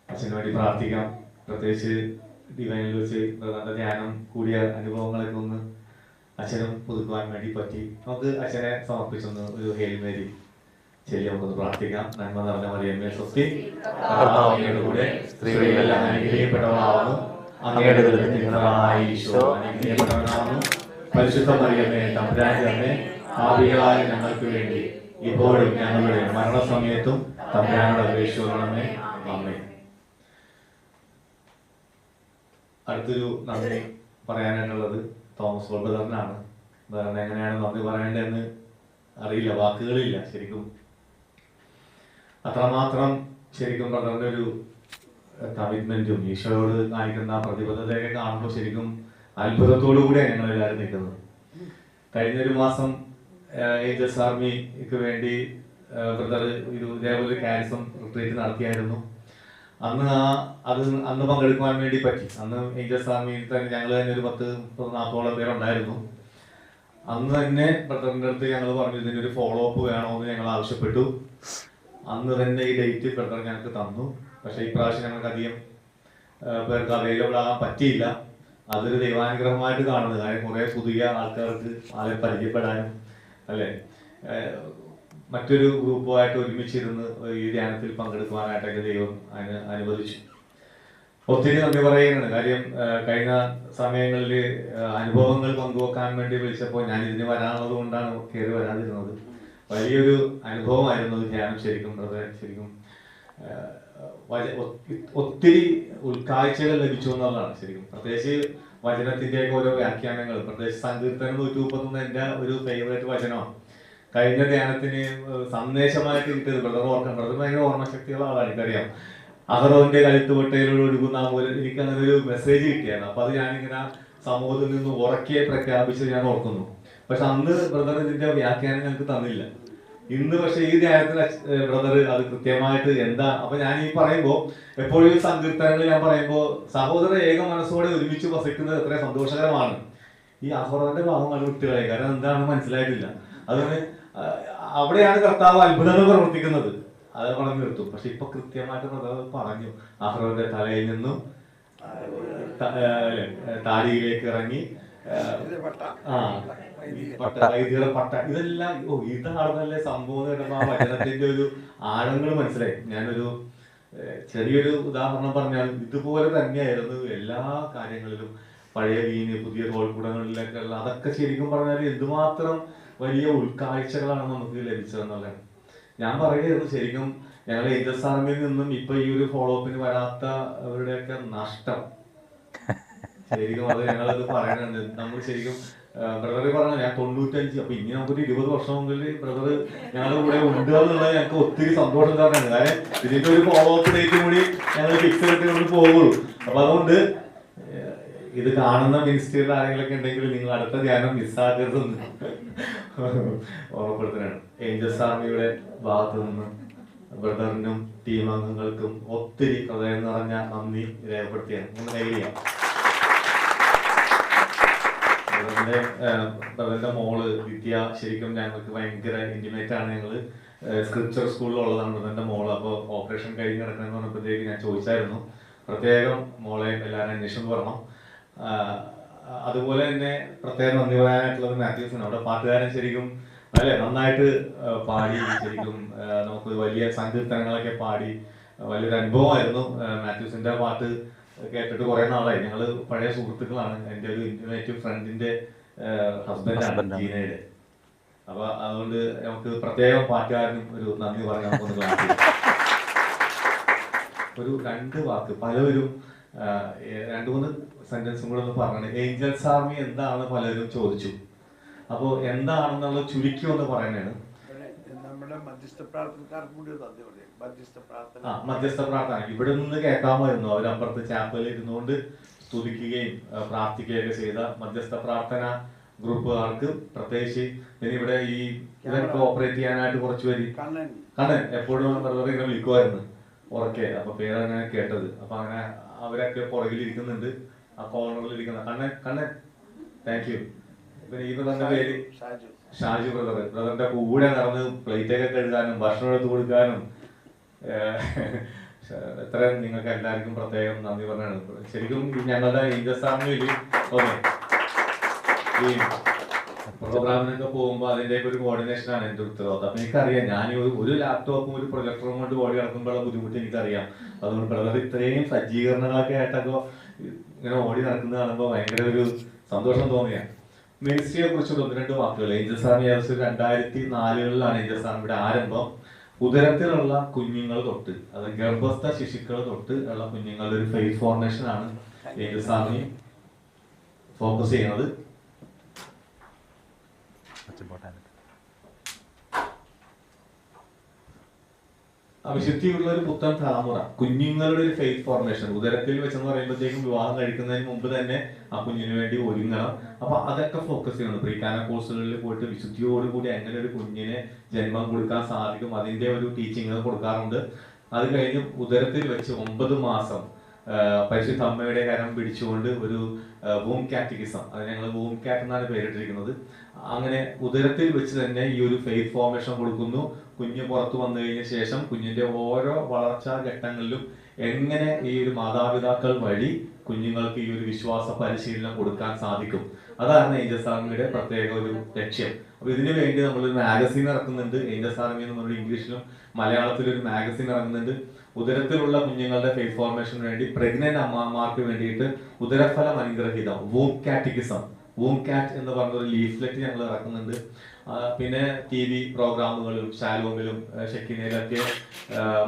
അച്ഛന് വേണ്ടി പ്രാർത്ഥിക്കാം. പ്രത്യേകിച്ച് ഡിവൈനിൽ വെച്ച് നല്ല ധ്യാനം കൂടിയ അനുഭവങ്ങളൊക്കെ ഒന്ന് അച്ഛനും പുതുക്കുവാൻ വേണ്ടി പറ്റി. നമുക്ക് അച്ഛനെ സമർപ്പിച്ചൊന്ന് ഒരു ഹെയിൽ മേരി ചൊല്ലി നമുക്കൊന്ന് പ്രാർത്ഥിക്കാം. നന്മ നിറഞ്ഞ മറിയമേ സ്വസ്തി, കർത്താവ് അങ്ങയുടെ കൂടെ സ്ത്രീകളെല്ലാം അനുഗ്രഹിക്കപ്പെട്ടവളാവുന്നു. അങ്ങയുടെ ഉദരത്തിൻ ഫലമായ ഈശോ അനുഗ്രഹിക്കപ്പെട്ടവനാവുന്നു. പരിശുദ്ധ മറിയമേ തമ്പുരാന്റെ അമ്മേ, പാപികളായ ഞങ്ങൾക്ക് വേണ്ടി ഇപ്പോഴും ഞങ്ങളുടെ മരണസമയത്തും തമ്പുരാനോട് അപേക്ഷിക്കണമേ. ആമേൻ. അടുത്തൊരു നന്ദി പറയാനായിട്ടുള്ളത് തോമസ് ബ്രദറിനാണ്. ബ്രദറിന് എങ്ങനെയാണ് നന്ദി പറയേണ്ടതെന്ന് അറിയില്ല, വാക്കുകളില്ല. ശരിക്കും അത്രമാത്രം ശരിക്കും ബ്രദറിന്റെ ഒരു കമ്മിറ്റ്മെന്റും ഈശോയോട് കാണിക്കുന്ന പ്രതിബദ്ധതയൊക്കെ കാണുമ്പോൾ ശരിക്കും അത്ഭുതത്തോടു കൂടിയാണ് ഞങ്ങൾ എല്ലാവരും നിൽക്കുന്നത്. കഴിഞ്ഞൊരു മാസം ഏഞ്ചൽസ് ആർമിക്ക് വേണ്ടി ബ്രദർ ഇതേപോലെ കാരിസം റിട്രീറ്റ് നടത്തിയായിരുന്നു. അന്ന് പങ്കെടുക്കുവാൻ വേണ്ടി പറ്റി. അന്ന് ഏഞ്ചൽസ് ആർമിയിൽ തന്നെ ഞങ്ങൾ തന്നെ ഒരു 10-40 പേരുണ്ടായിരുന്നു. അന്ന് തന്നെ ബ്രദറിൻ്റെ അടുത്ത് ഞങ്ങൾ പറഞ്ഞു ഇതിനൊരു ഫോളോ അപ്പ് വേണമെന്ന് ഞങ്ങൾ ആവശ്യപ്പെട്ടു. അന്ന് തന്നെ ഈ ഡേറ്റ് ബ്രദർ ഞങ്ങൾക്ക് തന്നു. പക്ഷേ ഇപ്രാവശ്യം ഞങ്ങൾക്ക് അധികം പേർക്ക് അവൈലബിൾ ആകാൻ പറ്റിയില്ല. അതൊരു ദൈവാനുഗ്രഹമായിട്ട് കാണുന്നത്. കാര്യം കുറേ പുതിയ ആൾക്കാർക്ക് ആളെ പരിചയപ്പെടാനും അല്ലേ മറ്റൊരു ഗ്രൂപ്പുമായിട്ട് ഒരുമിച്ചിരുന്ന് ഈ ധ്യാനത്തിൽ പങ്കെടുക്കുവാനായിട്ടൊക്കെ ദൈവം അതിന് അനുവദിച്ചു. ഒത്തിരി നന്ദി പറയുകയാണ്. കാര്യം കഴിഞ്ഞ സമയങ്ങളിൽ അനുഭവങ്ങൾ പങ്കുവെക്കാൻ വേണ്ടി വിളിച്ചപ്പോൾ ഞാൻ ഇതിന് വരാനുള്ളത് കൊണ്ടാണ് കയറി വരാതിരുന്നത്. വലിയൊരു അനുഭവമായിരുന്നു ധ്യാനം. ശരിക്കും ശരിക്കും ഒത്തിരി ഉൾക്കാഴ്ചകൾ ലഭിച്ചു എന്നുള്ളതാണ്. ശരിക്കും പ്രത്യേകിച്ച് വചനത്തിൻ്റെയൊക്കെ ഓരോ വ്യാഖ്യാനങ്ങൾ, പ്രത്യേകിച്ച് സങ്കീർത്തനം 131 എൻ്റെ ഒരു ഫേവറേറ്റ് വചനമാണ്. കഴിഞ്ഞ ധ്യാനത്തിന് സന്ദേശമായിട്ട് കിട്ടിയത് ബ്രദർ ഓർക്കണം. ബ്രദർ ഭയങ്കര ഓർമ്മശക്തിയുള്ള ആളാണ്, എനിക്കറിയാം. അഹറോന്റെ കഴുത്തുവട്ടയിലൂടെ ഒഴുകുന്ന പോലെ എനിക്ക് അങ്ങനെ ഒരു മെസ്സേജ് കിട്ടിയാണ്. അപ്പൊ അത് ഞാനിങ്ങനെ സമൂഹത്തിൽ നിന്ന് ഉറക്കെ പ്രഖ്യാപിച്ച് ഞാൻ ഓർക്കുന്നു. പക്ഷെ അന്ന് ബ്രദർ ഇതിന്റെ വ്യാഖ്യാനം ഞങ്ങൾക്ക് തന്നില്ല. ഇന്ന് പക്ഷെ ഈ ധ്യാനത്തിൽ ബ്രദർ അത് കൃത്യമായിട്ട് എന്താ. അപ്പൊ ഞാൻ ഈ പറയുമ്പോൾ എപ്പോഴും സങ്കീർത്തനങ്ങൾ ഞാൻ പറയുമ്പോൾ സഹോദര ഏക മനസ്സോടെ ഒരുമിച്ച് വസിക്കുന്നത് എത്ര സന്തോഷകരമാണ്. ഈ അഹറോന്റെ ഭാഗമാണ് വിട്ടുകളെ. കാരണം എന്താണെന്ന് മനസ്സിലായിട്ടില്ല. അതുകൊണ്ട് അവിടെയാണ് കർത്താവ് അത്ഭുതങ്ങൾ പ്രവർത്തിക്കുന്നത്. അത് പറഞ്ഞു നിർത്തും. പക്ഷെ ഇപ്പൊ കൃത്യമായിട്ട് പറഞ്ഞു അഹ്റോന്റെ തലയിൽ നിന്നും താടിയിലേക്ക് ഇറങ്ങി വൈദ്യയുടെ പട്ട ഇതെല്ലാം ഇതാണെന്നല്ലേ സംഭവം കേട്ടപ്പോ ആ വചനത്തിന്റെ ഒരു ആഴങ്ങൾ മനസ്സിലായി. ഞാനൊരു ചെറിയൊരു ഉദാഹരണം പറഞ്ഞാൽ ഇതുപോലെ തന്നെയായിരുന്നു എല്ലാ കാര്യങ്ങളിലും. പഴയ വീന് പുതിയ തോൾക്കൂടങ്ങളിലൊക്കെ ഉള്ള അതൊക്കെ ശരിക്കും പറഞ്ഞാൽ എന്തുമാത്രം വലിയ ഉൾക്കാഴ്ചകളാണ് നമുക്ക് ലഭിച്ചതെന്നുള്ളതാണ്. ഞാൻ പറയുന്നത് ശരിക്കും ഞങ്ങൾ ഏഞ്ചൽസ് ആർമിയിൽ നിന്നും ഇപ്പൊ ഈ ഒരു ഫോളോ അപ്പിന് വരാത്തവരുടെയൊക്കെ നഷ്ടം ശരിക്കും അത് ഞങ്ങളത് പറയുന്നുണ്ട്. നമ്മൾ ശരിക്കും ബ്രദർ പറഞ്ഞു ഞാൻ 95, അപ്പൊ ഇനി നമുക്കൊരു 20 വർഷം മുമ്പിൽ ബ്രദർ ഞങ്ങളുടെ കൂടെ ഉണ്ട് എന്നുള്ളത് ഞങ്ങൾക്ക് ഒത്തിരി സന്തോഷം തന്നെയാണ്. കാരണം ഇതിന്റെ ഒരു ഫോളോ അപ്പ് ഡേറ്റ് കൂടി ഞങ്ങൾ ഫിക്സ് ചെയ്തിട്ട് പോകുള്ളൂ. അപ്പൊ അതുകൊണ്ട് ഇത് കാണുന്ന മിനിസ്ട്രിയിൽ ആരെങ്കിലൊക്കെ ഉണ്ടെങ്കിൽ നിങ്ങൾ അടുത്ത ധ്യാനം മിസ്സാക്കരുതെന്ന് ഓർമ്മപ്പെടുത്തുകയാണ്. ഏഞ്ചൽസ് ആർമിയുടെ ഭാഗത്തു നിന്ന് ബ്രദറിനും ടീം അംഗങ്ങൾക്കും ഒത്തിരി ഹൃദയം നിറഞ്ഞ നന്ദി രേഖപ്പെടുത്തിയാണ്. ബ്രദറിന്റെ മോള് വിദ്യ ശരിക്കും ഞങ്ങൾക്ക് ഭയങ്കര ഇന്റിമേറ്റ് ആണ്. ഞങ്ങള് സ്ക്രിപ്ചർ സ്കൂളിലുള്ളതാണ് ബ്രദറിന്റെ മോള്. അപ്പോൾ ഓപ്പറേഷൻ കഴിഞ്ഞ് കിടക്കണമെന്ന് പറഞ്ഞപ്പോഴത്തേക്ക് ഞാൻ ചോദിച്ചായിരുന്നു പ്രത്യേകം മോളെ എല്ലാവരും അന്വേഷണം പറയണം. അതുപോലെ തന്നെ പ്രത്യേകം നന്ദി പറയാനായിട്ടുള്ളത് മാത്യൂസിന്. അവിടെ പാട്ടുകാരൻ ശരിക്കും അല്ലെ നന്നായിട്ട് പാടി, ശരിക്കും നമുക്ക് വലിയ സങ്കീർത്തനങ്ങളൊക്കെ പാടി വലിയൊരു അനുഭവമായിരുന്നു. മാത്യൂസിന്റെ പാട്ട് കേട്ടിട്ട് കുറെ നാളായി. ഞങ്ങള് പഴയ സുഹൃത്തുക്കളാണ്. എൻ്റെ ഒരു ഇന്റിമേറ്റ് ഫ്രണ്ടിന്റെ ഹസ്ബൻഡാണ് ജീനയുടെ. അപ്പൊ അതുകൊണ്ട് നമുക്ക് പ്രത്യേകം പാട്ടുകാരനും ഒരു നന്ദി പറയാൻ നമുക്കൊന്ന് ഒരു 2 വാക്ക് പലവരും 2-3 സെന്റൻസും കൂടെ ഒന്ന് പറഞ്ഞു. ഏഞ്ചൽസ് ആർമി എന്താണ് പലരും ചോദിച്ചു. അപ്പോ എന്താണെന്നുള്ള ചുരുക്കി ഒന്ന് പറയുന്നതാണ്. മധ്യസ്ഥ പ്രാർത്ഥന ഇവിടെ നിന്ന് കേൾക്കാമായിരുന്നു. അവരപ്പുറത്ത് ചാപ്പലിൽ ഇരുന്നുകൊണ്ട് സ്തുതിക്കുകയും പ്രാർത്ഥിക്കുകയൊക്കെ ചെയ്ത മധ്യസ്ഥ പ്രാർത്ഥന ഗ്രൂപ്പുകാർക്ക് പ്രത്യേകിച്ച് ഇനി ഇവിടെ ഈ ഇതൊക്കെ ഓപ്പറേറ്റ് ചെയ്യാനായിട്ട് കുറച്ച് പേര് കണ്ണൻ എപ്പോഴും ഇങ്ങനെ വിളിക്കുമായിരുന്നു ഉറക്കെ. അപ്പൊ പേരങ്ങനെ കേട്ടത്. അപ്പൊ അങ്ങനെ അവരൊക്കെ പുറകിൽ ഇരിക്കുന്നുണ്ട്, ആ കോർണറിൽ ഇരിക്കുന്ന കണ്ണൻ താങ്ക് യു. പിന്നെ ഈ ബ്രദറിന്റെ പേര് ഷാജു ബ്രദറിന്റെ കൂടെ നടന്ന് പ്ലേറ്റ് ഒക്കെ കഴുകാനും ഭക്ഷണം എടുത്ത് കൊടുക്കാനും എത്ര നിങ്ങൾക്ക് എല്ലാവർക്കും പ്രത്യേകം നന്ദി പറഞ്ഞാണ്. ശരിക്കും ഞങ്ങളുടെ ഏഞ്ചൽസ് ആർമിയിൽ ഈ പ്രോഗ്രാമിനൊക്കെ പോകുമ്പോൾ അതിന്റെ ഒരു കോർഡിനേഷൻ ആണ് എന്റെ ഉത്തരവാദിത്തം. അപ്പൊ എനിക്കറിയാം ഞാൻ ഒരു ലാപ്ടോപ്പും ഒരു പ്രൊജക്ടറും കൊണ്ട് ഓടി നടക്കുമ്പോഴുള്ള ബുദ്ധിമുട്ട് എനിക്കറിയാം. അതുകൊണ്ട് ബ്രദർ ഇത്രയും സജ്ജീകരണങ്ങളൊക്കെ ആയിട്ടൊക്കെ ഇങ്ങനെ ഓടി നടക്കുന്നത് കാണുമ്പോൾ ഭയങ്കര ഒരു സന്തോഷം തോന്നിയാണ്. മിനിസ്ട്രിയെ കുറിച്ചുള്ള 1-2 വാക്കുകൾ. ഏഞ്ചൽസ് ആർമി 2004 ഏഞ്ചൽസ് ആർമിയുടെ ആരംഭം. ഉദരത്തിലുള്ള കുഞ്ഞുങ്ങൾ തൊട്ട്, അത് ഗർഭസ്ഥ ശിശുക്കൾ തൊട്ട് ഉള്ള കുഞ്ഞുങ്ങളുടെ ഒരു ഫെയ്ത്ത് ഫോർമേഷൻ ആണ് ഏഞ്ചൽസ് ആർമി ഫോക്കസ് ചെയ്യുന്നത്. വിശുദ്ധിയുള്ള ഒരു പുത്തൻ തലമുറ, കുഞ്ഞുങ്ങളുടെ ഒരു ഫെയ്ത്ത് ഫോർമേഷൻ ഉദരത്തിൽ വെച്ചെന്ന് പറയുമ്പോഴത്തേക്കും വിവാഹം കഴിക്കുന്നതിന് മുമ്പ് തന്നെ ആ കുഞ്ഞിന് വേണ്ടി ഒരുങ്ങണം. അപ്പൊ അതൊക്കെ ഫോക്കസ് ചെയ്യണം. പ്രീകാന കോഴ്സുകളിൽ പോയിട്ട് വിശുദ്ധിയോടുകൂടി എങ്ങനെ ഒരു കുഞ്ഞിനെ ജന്മം കൊടുക്കാൻ സാധിക്കും അതിന്റെ ഒരു ടീച്ചിങ് കൊടുക്കാറുണ്ട്. അത് കഴിഞ്ഞ് ഉദരത്തിൽ വെച്ച് 9 മാസം പരിശുദ്ധ അമ്മയുടെ കരം പിടിച്ചുകൊണ്ട് ഒരു വൂം കാറ്റക്കിസം, അത് ഞങ്ങൾ വൂം കാറ്റ് എന്നാണ് പേരിട്ടിരിക്കുന്നത്. അങ്ങനെ ഉദരത്തിൽ വെച്ച് തന്നെ ഈ ഒരു ഫെയ്ത്ത് ഫോർമേഷൻ കൊടുക്കുന്നു. കുഞ്ഞ് പുറത്തു വന്നു കഴിഞ്ഞ ശേഷം കുഞ്ഞിന്റെ ഓരോ വളർച്ചാ ഘട്ടങ്ങളിലും എങ്ങനെ ഈ ഒരു മാതാപിതാക്കൾ വഴി കുഞ്ഞുങ്ങൾക്ക് ഈ ഒരു വിശ്വാസ പരിശീലനം കൊടുക്കാൻ സാധിക്കും. അതാണ് ഏഞ്ചൽസ് ആർമിയുടെ പ്രത്യേക ഒരു ലക്ഷ്യം. അപ്പൊ ഇതിനു വേണ്ടി നമ്മളൊരു മാഗസീൻ ഇറക്കുന്നുണ്ട്. ഏഞ്ചൽസ് ആർമി എന്ന് പറഞ്ഞ ഇംഗ്ലീഷിലും മലയാളത്തിലും ഒരു മാഗസീൻ ഇറങ്ങുന്നുണ്ട്. ഉദരത്തിലുള്ള കുഞ്ഞുങ്ങളുടെ ഫെയ്ത്ത് ഫോർമേഷന് വേണ്ടി പ്രഗ്നന്റ് അമ്മമാർക്ക് വേണ്ടിയിട്ട് ഉദരഫലം അനുഗ്രഹീതം വൂം കാറ്റക്കിസം, വൂം കാറ്റ് എന്ന് പറഞ്ഞ ഒരു ലീഫ്ലെറ്റ് ഞങ്ങൾ ഇറക്കുന്നുണ്ട്. പിന്നെ TV പ്രോഗ്രാമുകളും ഷാലോമിലും ഷെക്കിനയിലൊക്കെ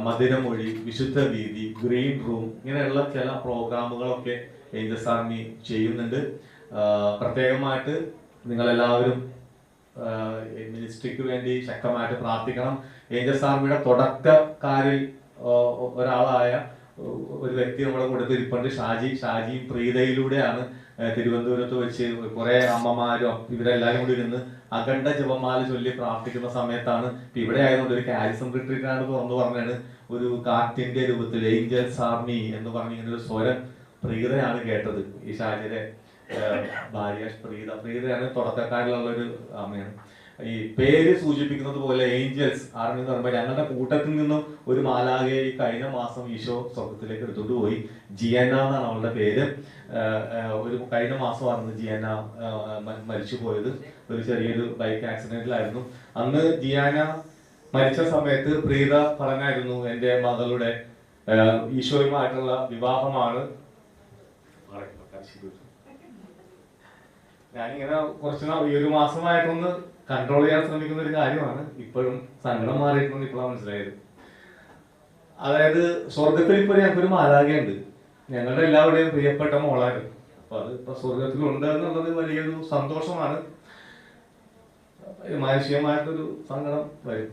മധുരമൊഴി, വിശുദ്ധ വീതി, ഗ്രീൻ റൂം ഇങ്ങനെയുള്ള ചില പ്രോഗ്രാമുകളൊക്കെ ഏഞ്ചൽസ് ആർമി ചെയ്യുന്നുണ്ട്. പ്രത്യേകമായിട്ട് നിങ്ങളെല്ലാവരും മിനിസ്ട്രിക്ക് വേണ്ടി ശക്തമായിട്ട് പ്രാർത്ഥിക്കണം. ഏഞ്ചൽസ് ആർമിയുടെ തുടക്കക്കാരിൽ ഒരാളായ ഒരു വ്യക്തി നമ്മുടെ കൂടെ ഇരിപ്പുണ്ട്, ഷാജിയും പ്രീതയിലൂടെയാണ് തിരുവനന്തപുരത്ത് വെച്ച് കുറെ അമ്മമാരും ഇവരെല്ലാരും കൂടി ഇരുന്ന് അഖണ്ഡ ജപമാല ചൊല്ലി പ്രാർത്ഥിക്കുന്ന സമയത്താണ്. ഇവിടെ ആയതുകൊണ്ട് ഒരു കാരിസം റിട്രീറ്റാണ് തുറന്നു പറഞ്ഞാണ് ഒരു കാറ്റിന്റെ രൂപത്തിൽ ഏഞ്ചൽസ് ആർമി എന്ന് പറഞ്ഞ ഇങ്ങനെ ഒരു സ്വരം പ്രീതയാണ് കേട്ടത്. ഈ ഷാജിയുടെ ഭാര്യ പ്രീതയാണ് തുടക്കക്കാരിലുള്ള ഒരു അമ്മയാണ്. ഈ പേര് സൂചിപ്പിക്കുന്നത് പോലെ ഏഞ്ചൽസ് ആർമി എന്ന് പറയുമ്പോൾ ഞങ്ങളുടെ കൂട്ടത്തിൽ നിന്നും ഒരു മാലാഖയെ ഈ കഴിഞ്ഞ മാസം ഈശോ സ്വർഗത്തിലേക്ക് എടുത്തോണ്ട് പോയി. ജിയന എന്നാണ് അവളുടെ പേര്. ഒരു കഴിഞ്ഞ മാസമായിരുന്നു ജിയാന മരിച്ചു പോയത്. ഒരു ചെറിയൊരു ബൈക്ക് ആക്സിഡന്റിലായിരുന്നു. അന്ന് ജിയാന മരിച്ച സമയത്ത് പ്രീത പറഞ്ഞായിരുന്നു എന്റെ മകളുടെ ഈശോയുമായിട്ടുള്ള വിവാഹമാണ്. ഞാനിങ്ങനെ കുറച്ച് ഈ ഒരു മാസമായിട്ടൊന്ന് കൺട്രോൾ ചെയ്യാൻ ശ്രമിക്കുന്ന ഒരു കാര്യമാണ്. ഇപ്പോഴും സങ്കടം മാറിയിട്ടൊന്നും ഇപ്പോഴാണ് മനസ്സിലായത്. അതായത് സ്വർഗത്തിൽ ഇപ്പോൾ ഞങ്ങൾക്കൊരു മാലാഖയുണ്ട്, ഞങ്ങളുടെ എല്ലാവരുടെയും പ്രിയപ്പെട്ട മോളായിരുന്നു. അപ്പൊ അത് ഇപ്പൊ സ്വർഗത്തിലുണ്ട് എന്നുള്ളത് വലിയൊരു സന്തോഷമാണ്. മാനുഷികമായിട്ടൊരു സങ്കടം വരും.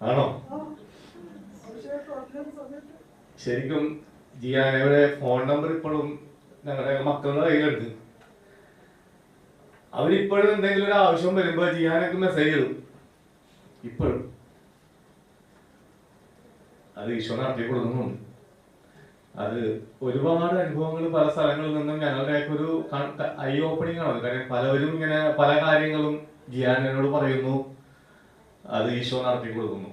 ആണോ? ശരിക്കും ജിയാനയുടെ ഫോൺ നമ്പർ ഇപ്പോഴും ഞങ്ങളുടെ മക്കളുടെ കയ്യിലുണ്ട്. അവരിപ്പോഴും എന്തെങ്കിലും ഒരു ആവശ്യം വരുമ്പോ ജിയാനൊക്കെ മെസ്സേജ് ഇടും. ഇപ്പോഴും അത് ഈശോ നടത്തി കൊടുക്കുന്നുണ്ട്. അത് ഒരുപാട് അനുഭവങ്ങൾ പല സ്ഥലങ്ങളിൽ നിന്നും ഞങ്ങളുടെയൊക്കെ ഒരു ഐ ഓപ്പണിംഗ് ആണ്. കാര്യം പലവരും ഇങ്ങനെ പല കാര്യങ്ങളും ജിയാനോട് പറയുന്നു, അത് ഈശോ നടത്തി കൊടുക്കുന്നു.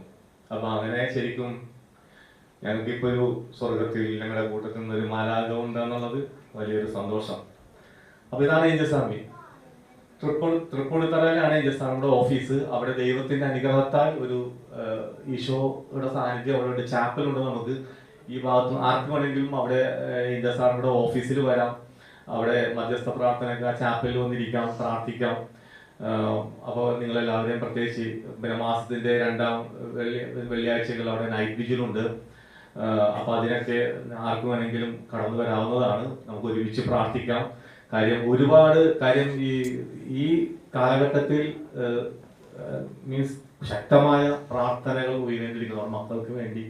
അപ്പൊ അങ്ങനെ ശരിക്കും ഞങ്ങൾക്കിപ്പോ ഒരു സ്വർഗത്തിൽ ഞങ്ങളുടെ കൂട്ടത്തിൽ നിന്ന് ഒരു മാലാഖ ഉണ്ടെന്നുള്ളത് വലിയൊരു സന്തോഷം. അപ്പൊ ഇതാണ് ഏഞ്ചൽസ് ആർമി. തൃപ്പൂണിത്തറയിലാണ് ഏഞ്ചൽസ് ആർമിയുടെ ഓഫീസ്. അവിടെ ദൈവത്തിന്റെ അനുഗ്രഹത്താൽ ഒരു ഈശോയുടെ സാന്നിധ്യം അവിടെ ഉണ്ട്, ചാപ്പലുണ്ട്. നമുക്ക് ഈ ഭാഗത്ത് ആർക്ക് വേണമെങ്കിലും അവിടെ ഏഞ്ചൽസ് ആർമിയുടെ ഓഫീസിൽ വരാം. അവിടെ മധ്യസ്ഥ പ്രാർത്ഥനയ്ക്ക് ആ ചാപ്പലിൽ വന്നിരിക്കാം, പ്രാർത്ഥിക്കാം. അപ്പോൾ നിങ്ങളെല്ലാവരെയും പ്രത്യേകിച്ച് പിന്നെ മാസത്തിന്റെ 2ാം വെള്ളിയാഴ്ചകൾ അവിടെ നൈറ്റ് വിജിലുണ്ട്. അപ്പൊ അതിനൊക്കെ ആർക്ക് വേണമെങ്കിലും കടന്നു വരാവുന്നതാണ്. നമുക്ക് ഒരുമിച്ച് പ്രാർത്ഥിക്കാം. ഒരുപാട് കാര്യം ഈ കാലഘട്ടത്തിൽ മീൻസ് ശക്തമായ പ്രാർത്ഥനകൾ ഉയർന്നിരിക്കുന്നു മക്കൾക്ക് വേണ്ടി,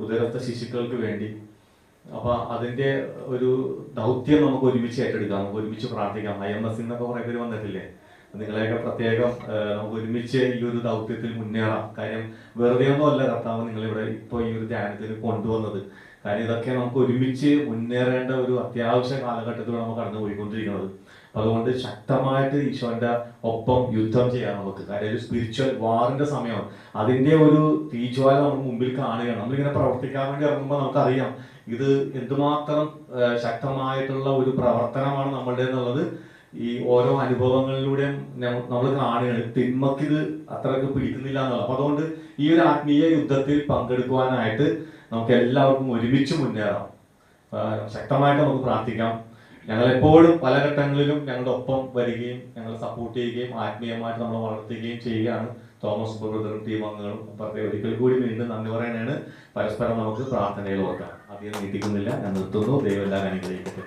ഉദരസ്ഥ ശിശുക്കൾക്ക് വേണ്ടി. അപ്പൊ അതിന്റെ ഒരു ദൗത്യം നമുക്ക് ഒരുമിച്ച് ഏറ്റെടുക്കാം, നമുക്ക് ഒരുമിച്ച് പ്രാർത്ഥിക്കാം. IMS എന്നൊക്കെ കുറെ പേര് വന്നിട്ടില്ലേ, നിങ്ങളെയൊക്കെ പ്രത്യേകം നമുക്ക് ഒരുമിച്ച് ഈ ഒരു ദൗത്യത്തിൽ മുന്നേറാം. കാര്യം വെറുതെ ഒന്നും അല്ല കർത്താവ് നിങ്ങളിവിടെ ഇപ്പോൾ ഈ ഒരു ധ്യാനത്തിന് കൊണ്ടുവന്നത്. കാര്യം ഇതൊക്കെ നമുക്ക് ഒരുമിച്ച് മുന്നേറേണ്ട ഒരു അത്യാവശ്യ കാലഘട്ടത്തിലൂടെ നമുക്ക് കടന്നു പോയിക്കൊണ്ടിരിക്കുന്നത്. അപ്പൊ അതുകൊണ്ട് ശക്തമായിട്ട് ഈശോന്റെ ഒപ്പം യുദ്ധം ചെയ്യാം നമുക്ക്. കാര്യം ഒരു സ്പിരിച്വൽ വാറിന്റെ സമയമാണ്. അതിന്റെ ഒരു തീജ്വാല നമുക്ക് മുമ്പിൽ കാണുകയാണ്. നമ്മളിങ്ങനെ പ്രവർത്തിക്കാൻ വേണ്ടി ഇറങ്ങുമ്പോൾ നമുക്കറിയാം ഇത് എന്തുമാത്രം ശക്തമായിട്ടുള്ള ഒരു പ്രവർത്തനമാണ് നമ്മളുടെ എന്നുള്ളത് ഈ ഓരോ അനുഭവങ്ങളിലൂടെയും നമ്മൾ കാണുകയാണ്. തിന്മക്ക് ഇത് അത്രയ്ക്ക് പിടിക്കുന്നില്ല എന്നുള്ളത്. അപ്പൊ അതുകൊണ്ട് ഈ ഒരു ആത്മീയ യുദ്ധത്തിൽ പങ്കെടുക്കുവാനായിട്ട് നമുക്ക് എല്ലാവർക്കും ഒരുമിച്ച് മുന്നേറാം. ശക്തമായിട്ട് നമുക്ക് പ്രാർത്ഥിക്കാം. ഞങ്ങൾ എപ്പോഴും പല ഘട്ടങ്ങളിലും ഞങ്ങളുടെ ഒപ്പം വരികയും ഞങ്ങളെ സപ്പോർട്ട് ചെയ്യുകയും ആത്മീയമായിട്ട് നമ്മൾ വളർത്തുകയും ചെയ്യുകയാണ്. തോമസ് ബ്രദറും ടീം അംഗങ്ങളും ഒരിക്കൽ കൂടി വീണ്ടും നന്ദി പറയാനാണ്. പരസ്പരം നമുക്ക് പ്രാർത്ഥനയിൽ ഓർക്കാം. അധികം നീട്ടിക്കുന്നില്ല, ഞാൻ നിർത്തുന്നു. ദൈവം എല്ലാം അനുഗ്രഹിക്കട്ടെ.